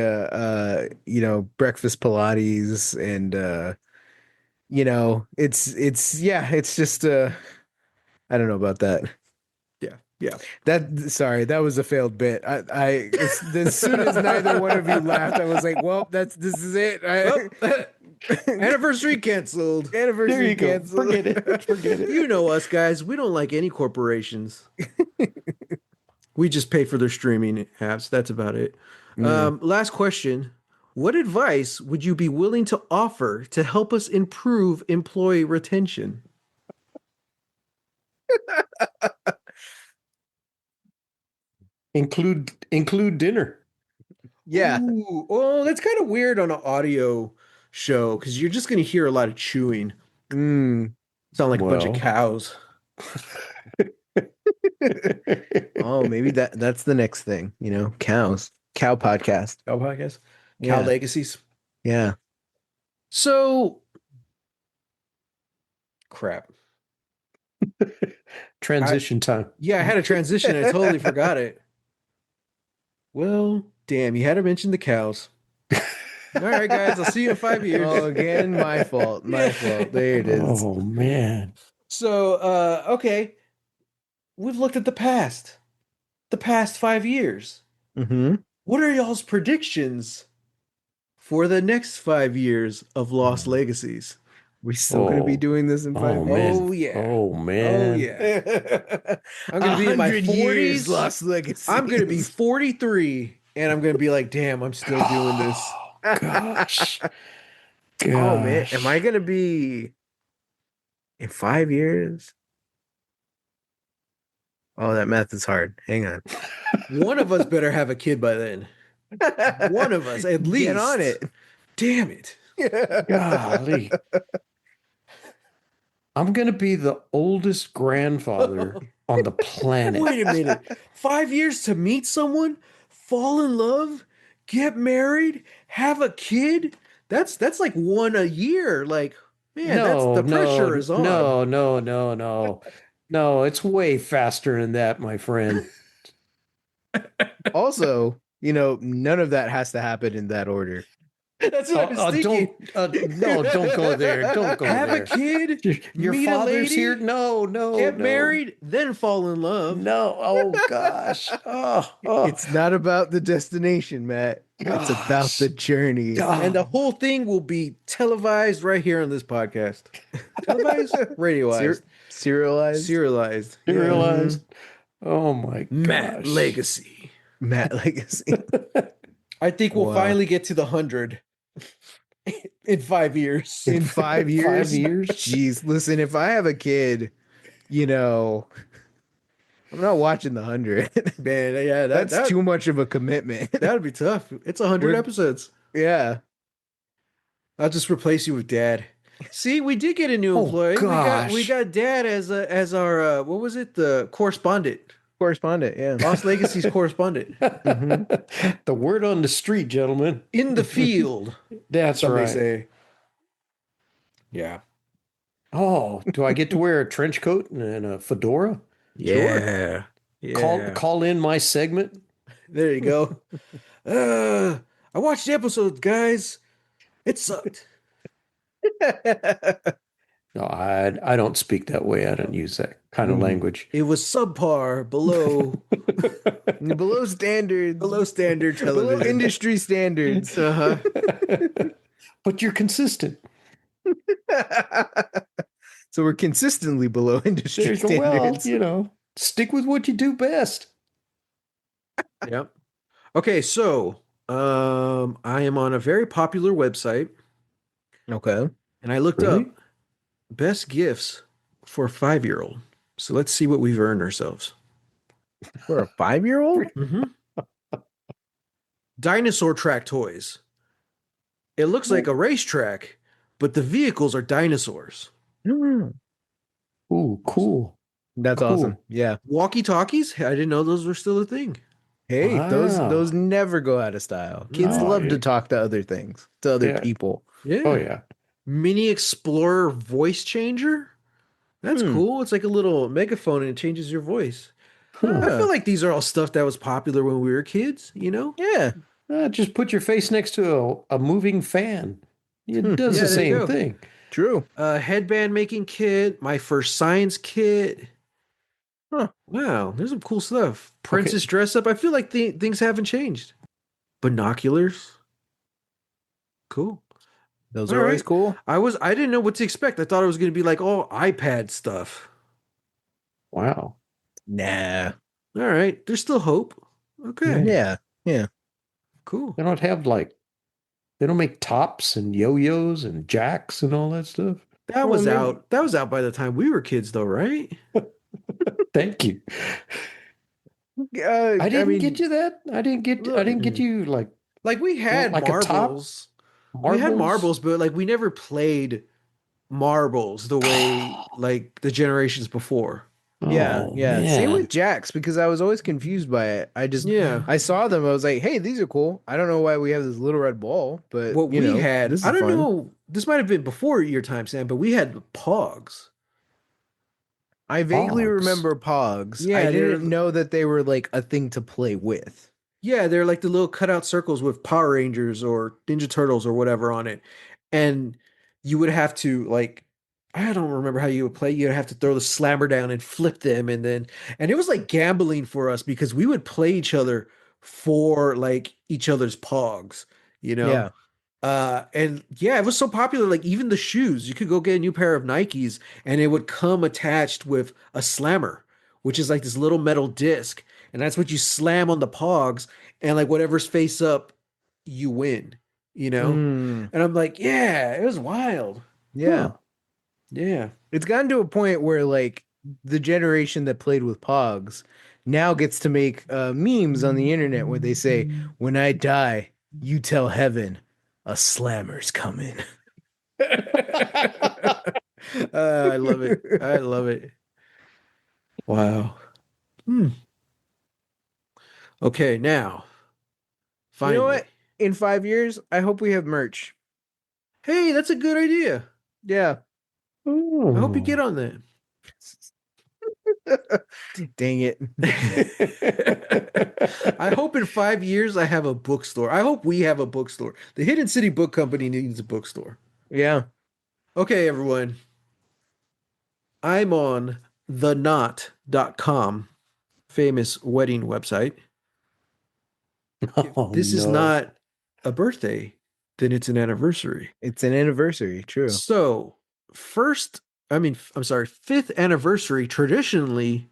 S2: breakfast Pilates and it's just I don't know about that.
S1: Yeah, yeah.
S2: That was a failed bit. As soon as neither one of you laughed, I was like, well, this is it.
S1: Well, anniversary canceled.
S3: There
S2: Anniversary
S3: you go.
S2: canceled.
S3: Forget it. Forget it.
S1: You know us guys, we don't like any corporations. We just pay for their streaming apps. That's about it.
S2: Mm.
S1: Last question. What advice would you be willing to offer to help us improve employee retention?
S3: Include dinner.
S2: Yeah.
S1: Ooh, oh, that's kind of weird on an audio show because you're just going to hear a lot of chewing.
S2: Mm.
S1: Sound like a bunch of
S3: Well.
S1: cows.
S2: Oh, maybe that's the next thing, cows. Cow podcast.
S1: Cow podcast? Cow
S2: Yeah.
S1: legacies.
S2: Yeah.
S1: So, crap.
S3: Transition time.
S1: Yeah, I had a transition. I totally forgot it. Well, damn, you had to mention the cows. All right, guys, I'll see you in 5 years.
S2: Oh, again, my fault. My fault. There it is.
S3: Oh man.
S1: So, okay, we've looked at the past 5 years.
S2: Mm-hmm.
S1: What are y'all's predictions for the next 5 years of Lost Legacies?
S2: We're still gonna be
S3: Oh.
S2: doing this in 5
S3: Oh,
S2: years.
S3: man.
S1: Oh yeah.
S3: Oh
S1: Oh
S3: man.
S1: yeah. I'm gonna be in my
S2: 100 years
S1: 40s.
S2: Lost Legacy.
S1: I'm gonna be 43, and I'm gonna be like, damn, I'm still doing this.
S3: Oh, gosh.
S2: Oh man,
S3: Gosh.
S2: am I gonna be in 5 years? Oh, that math is hard. Hang on.
S1: One of us better have a kid by then. One of us, at least.
S2: Get on it.
S1: Damn it.
S3: Golly. I'm gonna be the oldest grandfather on the planet.
S1: Wait a minute. 5 years to meet someone, fall in love, get married, have a kid? That's like one a year. Like, man, that's the pressure is on.
S3: No. No, it's way faster than that, my friend.
S2: Also, none of that has to happen in that order.
S1: That's what I was thinking.
S3: No, don't go there. Don't go
S1: Have
S3: there.
S1: a kid,
S3: Your
S1: meet a
S3: father's
S1: lady,
S3: here. No,
S1: get
S3: no.
S1: married, then fall in love.
S3: No. Oh gosh. Oh.
S2: It's not about the destination, Matt. It's about
S3: Gosh.
S2: the journey.
S3: God.
S1: And the whole thing will be televised right here on this podcast. Televised? Radioized.
S2: Serialized.
S1: Serialized.
S3: You
S1: Yeah.
S3: realized? Oh my gosh.
S1: Matt Legacy.
S2: Matt Legacy.
S1: I think we'll
S2: Wow.
S1: finally get to the 100 in 5 years.
S2: In 5 years?
S3: 5 years?
S2: Jeez, listen, if I have a kid, I'm not watching the 100.
S1: Man, yeah,
S2: That's too much of a commitment.
S1: that would be tough. It's 100
S2: We're-
S1: episodes.
S2: Yeah.
S1: I'll just replace you with Dad. See, we did get a new
S3: Oh,
S1: employee.
S3: gosh.
S1: We got Dad as our what was it? The correspondent.
S2: Correspondent, yeah.
S1: Lost Legacies correspondent.
S3: The word on the street, gentlemen.
S1: In the field,
S3: That's
S1: somebody
S3: right.
S1: say. Yeah.
S3: Oh, do I get to wear a trench coat and a fedora?
S1: Yeah. Yeah.
S3: Call in my segment.
S1: There you go. I watched the episodes, guys. It sucked.
S3: No, I don't speak that way. I don't use that kind of language.
S1: It was subpar, below
S2: Below standards.
S1: below standard
S2: Below
S1: television.
S2: industry standards.
S1: Uh-huh.
S3: But you're consistent.
S2: So we're consistently below industry
S3: There's a, well,
S2: standards.
S3: stick with what you do best.
S1: Yep. Okay, so I am on a very popular website,
S2: Okay.
S1: and I looked
S3: Really?
S1: up best gifts for a 5-year-old. So let's see what we've earned ourselves.
S2: For a 5-year-old?
S1: Mm-hmm. Dinosaur track toys. It looks like a racetrack, but the vehicles are dinosaurs.
S2: Mm.
S3: Ooh, cool.
S2: That's
S3: Cool.
S2: awesome. Yeah.
S1: Walkie-talkies? I didn't know those were still a thing.
S2: Hey,
S3: Wow.
S2: those never go out of style. Kids
S3: No,
S2: love
S3: yeah.
S2: to talk to other things, to other
S3: Yeah.
S2: people.
S1: Yeah.
S3: Oh yeah.
S1: Mini Explorer voice changer? That's
S2: Hmm.
S1: cool. It's like a little megaphone and it changes your voice.
S3: Huh.
S1: I feel like these are all stuff that was popular when we were kids, you know?
S2: Yeah.
S3: Just put your face next to a moving fan. It does
S1: Yeah,
S3: the
S1: there you
S3: same
S1: go.
S3: thing.
S2: True.
S1: Headband making kit, my first science kit.
S2: Huh.
S1: Wow, there's some cool stuff.
S3: Okay.
S1: Princess dress up. I feel like things haven't changed. Binoculars. Cool.
S2: Those
S1: All
S2: are always
S1: right.
S2: cool.
S1: I didn't know what to expect. I thought it was going to be like all iPad stuff.
S3: Wow.
S2: Nah.
S1: All right. There's still hope. Okay.
S3: Yeah.
S2: Yeah. Yeah.
S1: Cool.
S3: They don't have like they don't make tops and yo-yos and jacks and all that stuff.
S1: That
S2: Well,
S1: was
S2: maybe.
S1: out. That was out by the time we were kids though, right?
S3: Thank you. I
S2: I
S3: didn't get
S2: mean,
S3: you that. I didn't get you
S1: Like we had
S3: like a top
S1: marbles. We had
S3: marbles.
S1: marbles, but like we never played marbles the way like the generations before.
S2: yeah,
S3: Oh
S2: yeah. Same with
S3: man.
S2: jacks because I was always confused by it.
S1: Yeah.
S2: I saw them. I was like, hey, these are cool. I don't know why we have this little red ball, but
S1: What we had,
S2: this
S1: I
S2: is
S1: don't
S2: fun.
S1: know, this might have been before your time, Sam, but we had Pogs.
S2: I vaguely
S3: Hogs.
S2: remember Pogs. I
S1: Yeah,
S2: didn't know that they were like a thing to play with.
S1: they're like the little cutout circles with Power Rangers or Ninja Turtles or whatever on it. And you would have to like I don't remember how you would play. You'd have to throw the slammer down and flip them and it was like gambling for us because we would play each other for like each other's Pogs, you know?
S2: Yeah.
S1: And yeah, it was so popular. Like even the shoes, you could go get a new pair of Nikes, and it would come attached with a slammer, which is like this little metal disc, and that's what you slam on the Pogs, and like whatever's face up, you win. You know?
S2: Mm,
S1: And I'm like, yeah, it was wild.
S2: yeah.
S3: Huh.
S1: Yeah.
S2: It's gotten to a point where like the generation that played with Pogs now gets to make memes on the internet where they say, "When I die, you tell heaven a slammer's coming."
S1: I love it. I love it. Wow. Hmm. Okay, now
S2: You know
S1: finally.
S2: what? In 5 years, I hope we have merch.
S1: Hey, that's a good idea.
S2: Yeah.
S1: I hope you get
S3: Oh.
S1: on that.
S2: Dang it.
S1: I hope in 5 years I have a bookstore. I hope we have a bookstore. The Hidden City Book Company needs a bookstore.
S2: Yeah.
S1: Okay, everyone. I'm on thenot.com, famous wedding website. If
S3: Oh
S1: this is
S3: no.
S1: not a birthday, then it's an anniversary.
S2: It's an anniversary. True.
S1: So, I'm sorry, fifth anniversary traditionally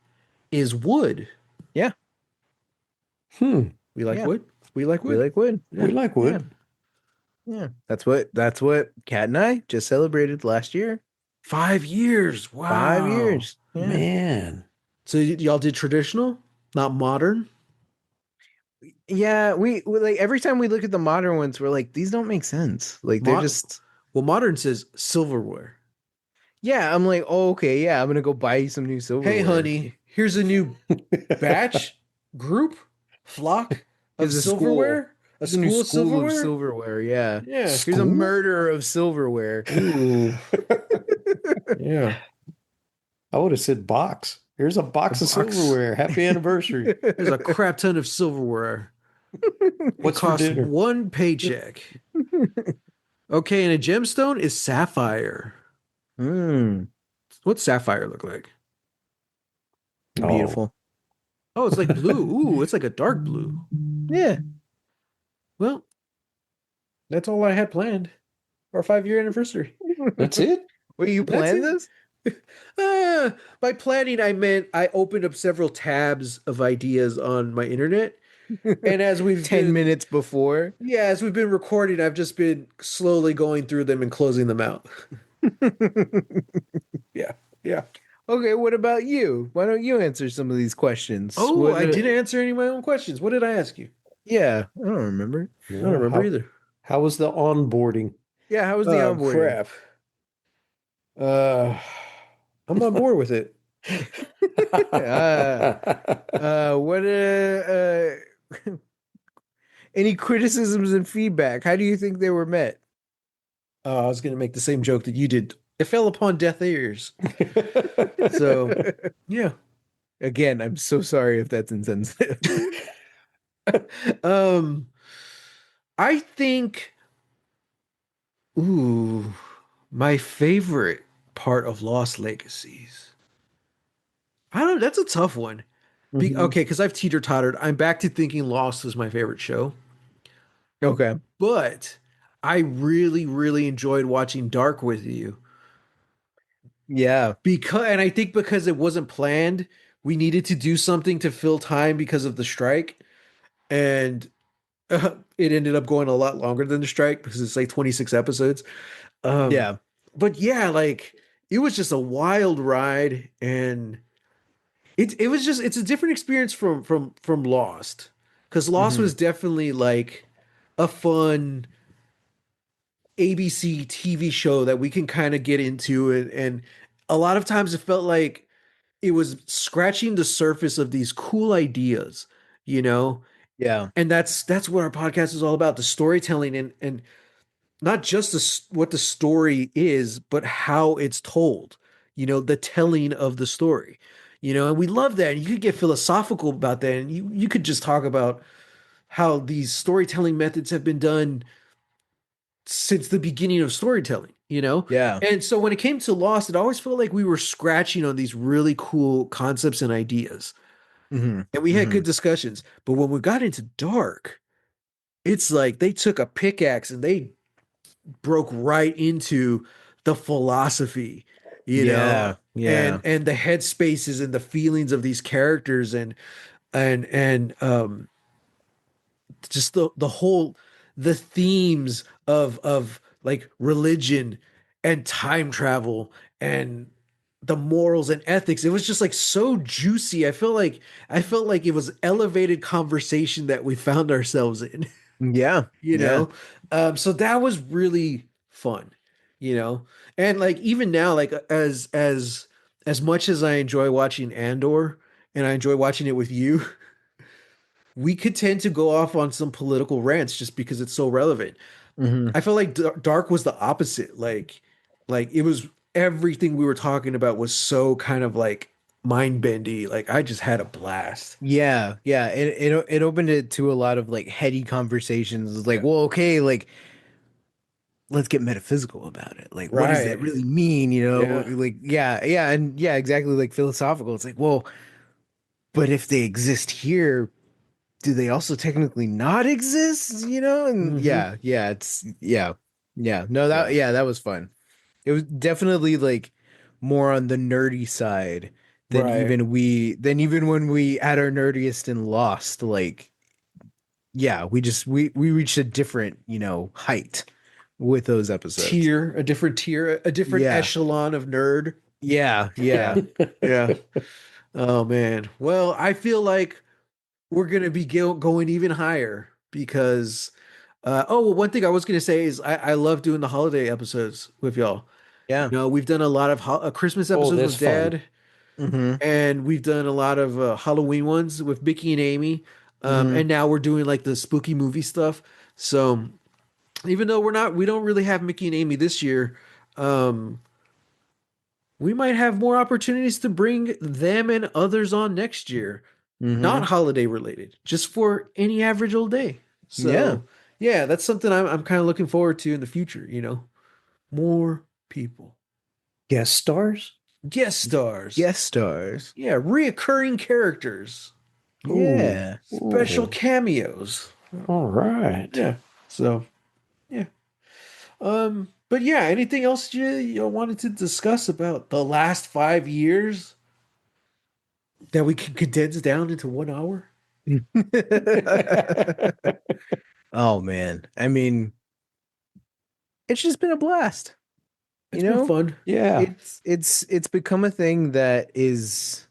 S1: is wood.
S2: Yeah.
S3: Hmm.
S1: We like
S2: Yeah.
S1: wood. We like
S2: We
S1: wood.
S2: like wood.
S3: We like wood.
S2: Yeah. That's what Kat and I just celebrated last year.
S1: 5 years.
S2: 5 years. Yeah.
S3: Man.
S1: So y'all did traditional, not modern?
S2: Yeah, we like every time we look at the modern ones, we're like, these don't make sense. Like they're
S1: Mod
S2: just
S1: well, modern says silverware.
S2: yeah, I'm like, oh, okay, yeah, I'm gonna go buy you some new
S1: Hey,
S2: silverware.
S1: honey, here's a new batch, group, flock of
S2: Here's a school.
S1: silverware. A
S2: Here's a new
S1: school of
S2: school of
S1: silverware?
S2: silverware. Yeah.
S1: Yeah.
S2: Here's a
S3: School?
S2: murder of silverware.
S1: Ooh. Yeah.
S3: I would have said box. Here's a box of
S1: box.
S3: silverware. Happy anniversary.
S1: There's a crap ton of silverware. It
S3: What's for
S1: costs
S3: dinner?
S1: one paycheck. Okay, and a gemstone is sapphire.
S2: Mm,
S1: What's sapphire look like?
S3: Oh.
S2: beautiful.
S1: Oh, it's like blue. Ooh, it's like a dark blue.
S2: Yeah.
S1: Well, that's all I had planned for our 5 year anniversary.
S3: That's it?
S2: Wait, you
S1: That's
S2: planned
S1: it.
S2: this?
S1: By planning, I meant I opened up several tabs of ideas on my internet. And as we've
S2: 10
S1: been,
S2: minutes before.
S1: yeah, as we've been recording, I've just been slowly going through them and closing them out. Yeah, yeah.
S2: Okay, what about you? Why don't you answer some of these questions?
S1: Oh,
S2: What
S1: I didn't answer any of my own questions. What did I ask you?
S2: yeah, I don't remember.
S1: I don't remember either.
S3: How was the onboarding?
S2: Yeah, how was the onboarding?
S1: Crap. Uh, I'm on board with it.
S2: What any criticisms and feedback? How do you think they were met?
S1: I was going to make the same joke that you did. It fell upon deaf ears. So, yeah.
S2: Again, I'm so sorry if that's insensitive.
S1: Um, I think, ooh, My favorite part of Lost Legacies. I don't know, that's a tough one.
S2: Hmm.
S1: Okay, because I've teeter-tottered. I'm back to thinking Lost was my favorite show,
S2: Okay.
S1: but I really, really enjoyed watching Dark with you
S2: Yeah.
S1: and I think because it wasn't planned, we needed to do something to fill time because of the strike, and it ended up going a lot longer than the strike because it's like 26 episodes. Um,
S2: Yeah.
S1: but yeah, like it was just a wild ride, and it was just it's a different experience from Lost, because Lost
S2: Hmm.
S1: was definitely like a fun ABC TV show that we can kind of get into, and a lot of times it felt like it was scratching the surface of these cool ideas, you know?
S2: Yeah.
S1: And that's what our podcast is all about, the storytelling, and not just what the story is, but how it's told, the telling of the story. And we love that. And you could get philosophical about that. And you could just talk about how these storytelling methods have been done since the beginning of storytelling.
S2: Yeah.
S1: And so when it came to Lost, it always felt like we were scratching on these really cool concepts and ideas.
S2: Hmm.
S1: And we had
S2: Hmm.
S1: good discussions. But when we got into Dark, it's like they took a pickaxe and they broke right into the philosophy, you know,
S2: Yeah. Yeah.
S1: and the headspaces and the feelings of these characters, and just the whole the themes of like religion and time travel and the morals and ethics. It was just like so juicy. I felt like it was elevated conversation that we found ourselves in.
S2: Yeah.
S1: you
S2: Yeah.
S1: know so that was really fun, you know and like even now, like as much as I enjoy watching Andor and I enjoy watching it with you, we could tend to go off on some political rants just because it's so relevant.
S2: Hmm.
S1: I felt like Dark was the opposite. Like it was everything we were talking about was so kind of like mind bendy. Like I just had a blast.
S2: Yeah. Yeah. It opened it to a lot of like heady conversations. It's like,
S1: Yeah.
S2: well, okay, like let's get metaphysical about it. Like, what does that
S1: Right.
S2: really mean?
S1: Yeah.
S2: Like, yeah, yeah, and yeah, exactly. Like philosophical. It's like, well, but if they exist here, do they also technically not exist? And
S1: Hmm.
S2: yeah, yeah, yeah, yeah. No,
S1: Yeah.
S2: that was fun. It was definitely like more on the nerdy side
S1: Right.
S2: than even when we at our nerdiest and Lost. Like, yeah, we reached a different height with those episodes.
S1: Tier, a different
S2: Yeah,
S1: echelon of nerd.
S2: yeah, yeah.
S1: Yeah. Yeah. Oh man. Well, I feel like we're gonna be going even higher because well, one thing I was gonna say is I love doing the holiday episodes with y'all.
S2: Yeah.
S1: We've done a lot of Christmas
S3: Oh,
S1: episodes
S3: that's
S1: with
S3: fun.
S1: Dad,
S2: Hmm.
S1: and we've done a lot of Halloween ones with Mickey and Amy.
S2: Hmm.
S1: And now we're doing like the spooky movie stuff. So even though we don't really have Mickey and Amy this year, um, we might have more opportunities to bring them and others on next year, not
S2: Hmm.
S1: holiday related, just for any average old day.
S2: Yeah.
S1: So, yeah, that's something I'm kind of looking forward to in the future. More people,
S3: Guest stars?
S1: guest stars,
S2: Guest stars.
S1: yeah, reoccurring characters,
S3: Ooh,
S2: Yeah.
S1: special
S3: ooh.
S1: cameos.
S3: All right.
S1: Yeah. So, yeah. But yeah, anything else you wanted to discuss about the last 5 years that we can condense down into 1 hour?
S2: Oh man. I mean, it's just been a blast. You
S1: It's been
S2: know?
S1: fun.
S3: Yeah.
S2: It's become a thing that is,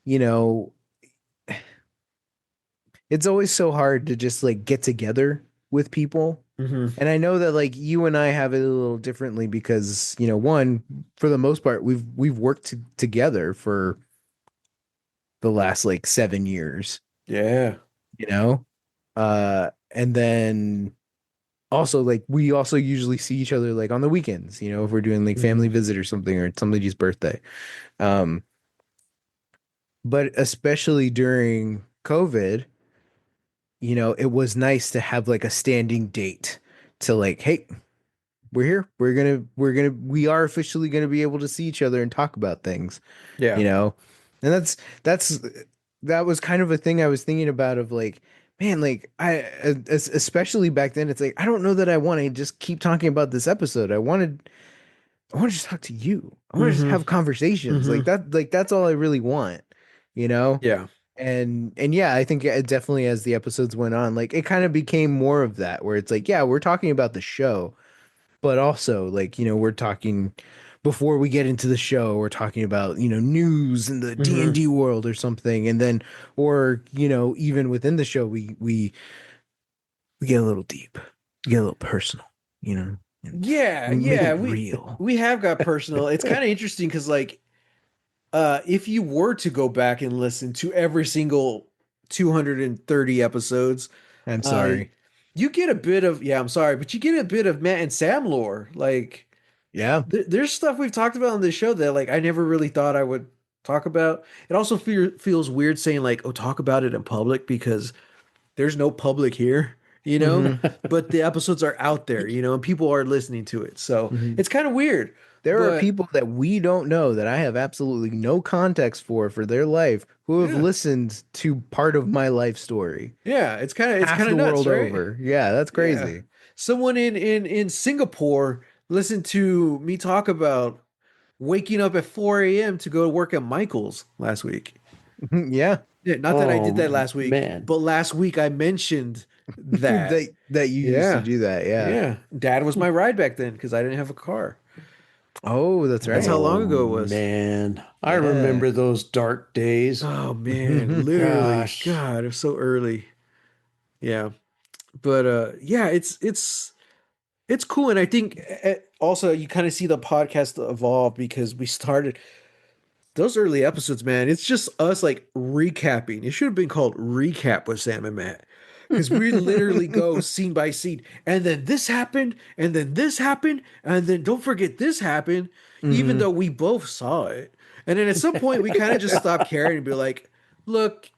S2: you know, it's always so hard to just like get together with people.
S1: Hmm.
S2: And I know that like you and I have it a little differently because, one, for the most part, we've worked together for the last like 7 years,
S1: Yeah.
S2: you know? And then also like we also usually see each other like on the weekends, if we're doing like family
S1: Hmm.
S2: visit or something or somebody's birthday. Um, but especially during COVID, it was nice to have like a standing date to like, hey, we're here. We are officially gonna be able to see each other and talk about things,
S1: Yeah.
S2: you know? And that's that was kind of a thing I was thinking about of like, man, like especially back then, it's like I don't know that I want to just keep talking about this episode. I want to just talk to you. I want to just
S1: Mm-hmm.
S2: have conversations
S1: Mm-hmm.
S2: like that's all I really want, you know?
S1: Yeah.
S2: And yeah, I think it definitely as the episodes went on, like it kind of became more of that where it's like, yeah, we're talking about the show, but also like, we're talking before we get into the show, we're talking about, news in the
S1: Mm-hmm.
S2: D&D world or something. And then or, even within the show we get a little deep. We get a little personal, and
S1: Yeah,
S2: we make it
S1: yeah,
S2: real.
S1: we have got personal. It's kind of interesting because like if you were to go back and listen to every single 230 episodes,
S2: I'm
S1: uh
S2: sorry.
S1: you get a bit of I'm sorry, but you get a bit of Matt and Sam lore. Like
S2: Yeah.
S1: there's stuff we've talked about on this show that like I never really thought I would talk about. It also feels weird saying like, "Oh, talk about it in public," because there's no public here, you know,
S2: Hmm.
S1: but the episodes are out there, and people are listening to it. So
S2: Hmm.
S1: it's kind of weird,
S2: There are
S1: but
S2: people that we don't know that I have absolutely no context for their life who have
S1: yeah,
S2: listened to part of my life story
S1: yeah, it's
S2: half
S1: kind of
S2: the
S1: nuts,
S2: world
S1: right?
S2: over. Yeah, that's
S1: Yeah.
S2: crazy.
S1: Someone in Singapore listened to me talk about waking up at 4 a.m. to go to work at Michael's last week.
S2: Yeah.
S1: Yeah, not that I did that
S3: Oh
S1: last week,
S3: man.
S1: but last week I mentioned that.
S2: That you used to
S1: Yeah.
S2: do that. Yeah.
S1: Yeah. Dad was my ride back then because I didn't have a car.
S2: Oh, that's
S1: That's how
S2: right.
S1: long
S3: Oh
S1: ago it was.
S3: man. I
S2: Yeah.
S3: remember those dark days.
S1: Oh man, literally.
S3: Gosh.
S1: God, it was so early. Yeah. But yeah, it's cool and I think also you kind of see the podcast evolve because we started those early episodes, man. It's just us like recapping. It should have been called Recap with Sam and Matt. Because we literally go scene by scene. And then this happened, and then this happened, and then don't forget this happened, even
S2: Hmm.
S1: though we both saw it. And then at some point we kind of just stopped caring and be like, look,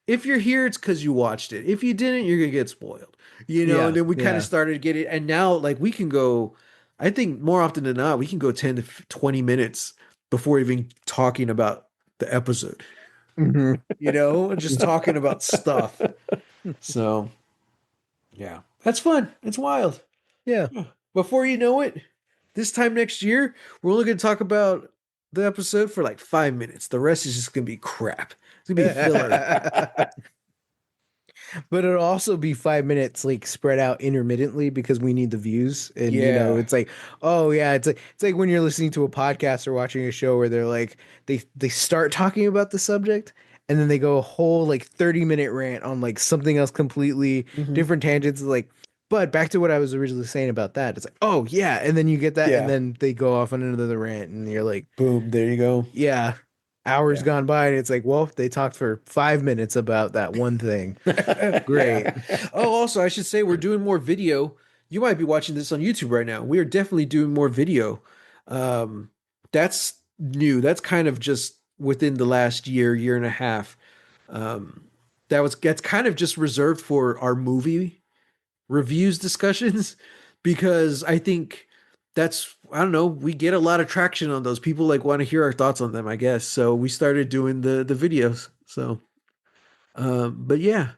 S1: if you're here, it's because you watched it. If you didn't, you're gonna get spoiled. And
S2: Yeah.
S1: then we kind of
S2: Yeah.
S1: started getting and now like we can go, I think more often than not, we can go 10 to 20 minutes before even talking about the episode,
S2: Hmm.
S1: just talking about stuff. So yeah. That's fun. It's wild.
S2: Yeah.
S1: Yeah. Before you know it, this time next year, we're only gonna talk about the episode for like 5 minutes. The rest is just gonna be crap. It's gonna be filler.
S2: But it'll also be 5 minutes like spread out intermittently because we need the views. And
S1: Yeah.
S2: it's like, oh yeah, it's like when you're listening to a podcast or watching a show where they're like they start talking about the subject and then they go a whole like 30-minute rant on like something else completely
S1: Mhm.
S2: different tangents like but back to what I was originally saying about that. It's like, oh yeah, and then you get that and
S1: Yeah.
S2: then they go off on another rant and you're like,
S1: Boom, there you go.
S2: yeah, hours
S1: Yeah.
S2: gone by and it's like, well, they talked for 5 minutes about that one thing.
S1: Yeah.
S2: Great.
S1: Oh, also, I should say we're doing more video. You might be watching this on YouTube right now. We are definitely doing more video. Um, that's new. That's kind of just within the last year and a half. Um, that's kind of just reserved for our movie reviews discussions because I think that's I don't know, we get a lot of traction on those. People like want to hear our thoughts on them, I guess. So we started doing the videos. So but yeah,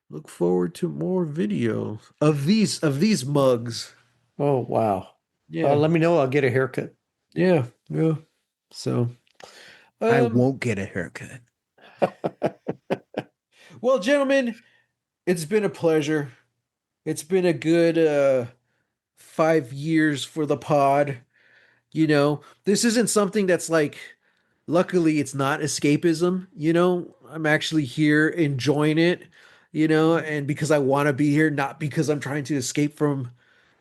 S1: look forward to more videos of these mugs.
S3: Oh wow.
S1: Yeah.
S3: Let me know. I'll get a haircut.
S1: Yeah. Yeah. So
S2: I
S1: um
S2: won't get a haircut.
S1: well, gentlemen, it's been a pleasure. It's been a good 5 years for the pod. This isn't something that's like luckily it's not escapism. I'm actually here enjoying it, and because I want to be here, not because I'm trying to escape from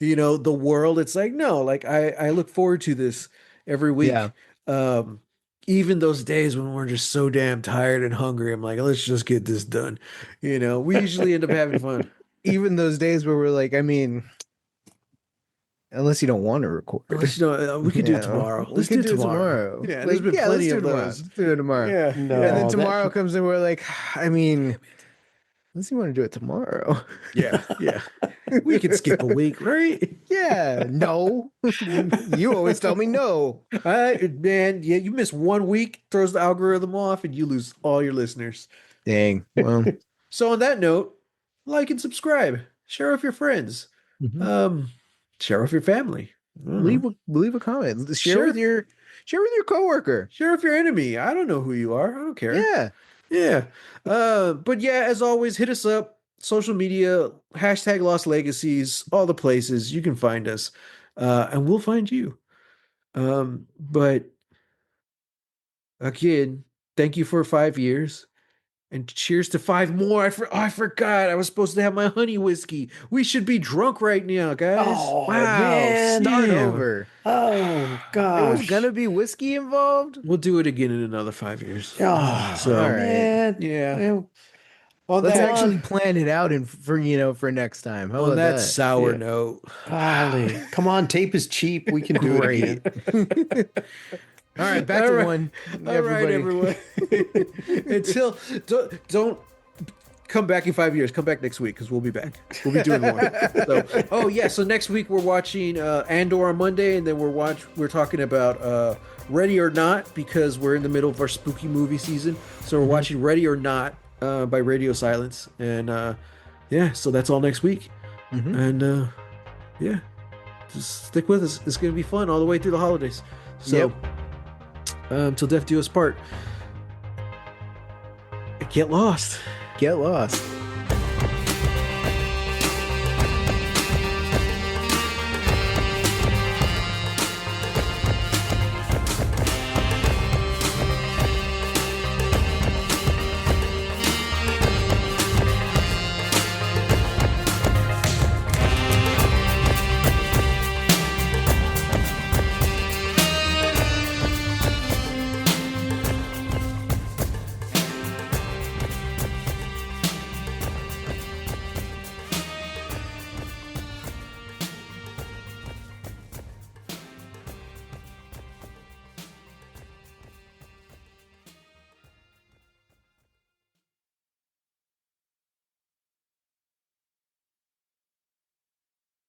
S1: the world. It's like no, like I look forward to this every
S2: Yeah.
S1: week. um Even those days when we're just so damn tired and hungry, I'm like, let's just get this done. We usually end up having fun.
S2: Even those days where we're like, I mean, unless you don't want to record,
S1: Unless we could do it tomorrow.
S2: we
S1: Let's do
S2: could
S1: it
S2: do it
S1: tomorrow.
S2: tomorrow.
S1: Yeah, there's
S2: Like,
S1: been
S2: yeah, let's
S1: plenty
S2: do it
S1: of
S2: tomorrow.
S1: those.
S2: Let's do it tomorrow.
S1: Yeah,
S2: And then
S3: No, that
S2: tomorrow comes and we're like, I mean, Unless you want to do it tomorrow.
S1: Yeah, yeah. We could skip a week, right?
S2: Yeah, no. You always tell me no.
S1: Man, yeah, you miss 1 week, throws the algorithm off, and you lose all your listeners.
S2: Dang. Well,
S1: So on that note, like and subscribe. Share with your friends.
S2: mhm.
S1: Um, share with your family. I don't know.
S2: Leave a comment.
S1: Share
S2: Share with your coworker.
S1: share with your enemy. I don't know who you are. I don't care.
S2: Yeah.
S1: Yeah. But yeah, as always, hit us up. Social media, hashtag Lost Legacies, all the places you can find us. And we'll find you. But again, thank you for 5 years. And cheers to 5 more. I forgot. I was supposed to have my honey whiskey. We should be drunk right now, guys.
S3: Oh
S2: Wow.
S3: man.
S2: Start
S1: Damn.
S2: over.
S3: Oh
S2: There was
S3: gosh.
S2: gonna be whiskey involved.
S1: We'll do it again in another 5 years.
S3: Oh,
S1: So,
S2: all right.
S3: man.
S1: yeah.
S3: Well,
S1: On
S2: Let's
S1: that,
S2: actually plan it out and for next time. How
S1: on
S2: about
S1: that
S2: that?
S1: sour
S3: Yeah.
S1: note.
S3: golly. Come on, tape is cheap. We can do it
S2: Great.
S3: again.
S2: All right, back
S1: All
S2: to
S1: right.
S2: one.
S1: All right, everyone. Until don't come back in 5 years. Come back next week because we'll be back. We'll be doing more. So, oh yeah. So next week we're watching Andor on Monday, and then we're talking about Ready or Not because we're in the middle of our spooky movie season. So we're watching Ready or Not by Radio Silence, and yeah. So that's all next week,
S2: Mhm.
S1: and yeah, just stick with us. It's gonna be fun all the way through the holidays. So.
S2: Yep.
S1: Till death do us part. Get lost.
S2: Get lost.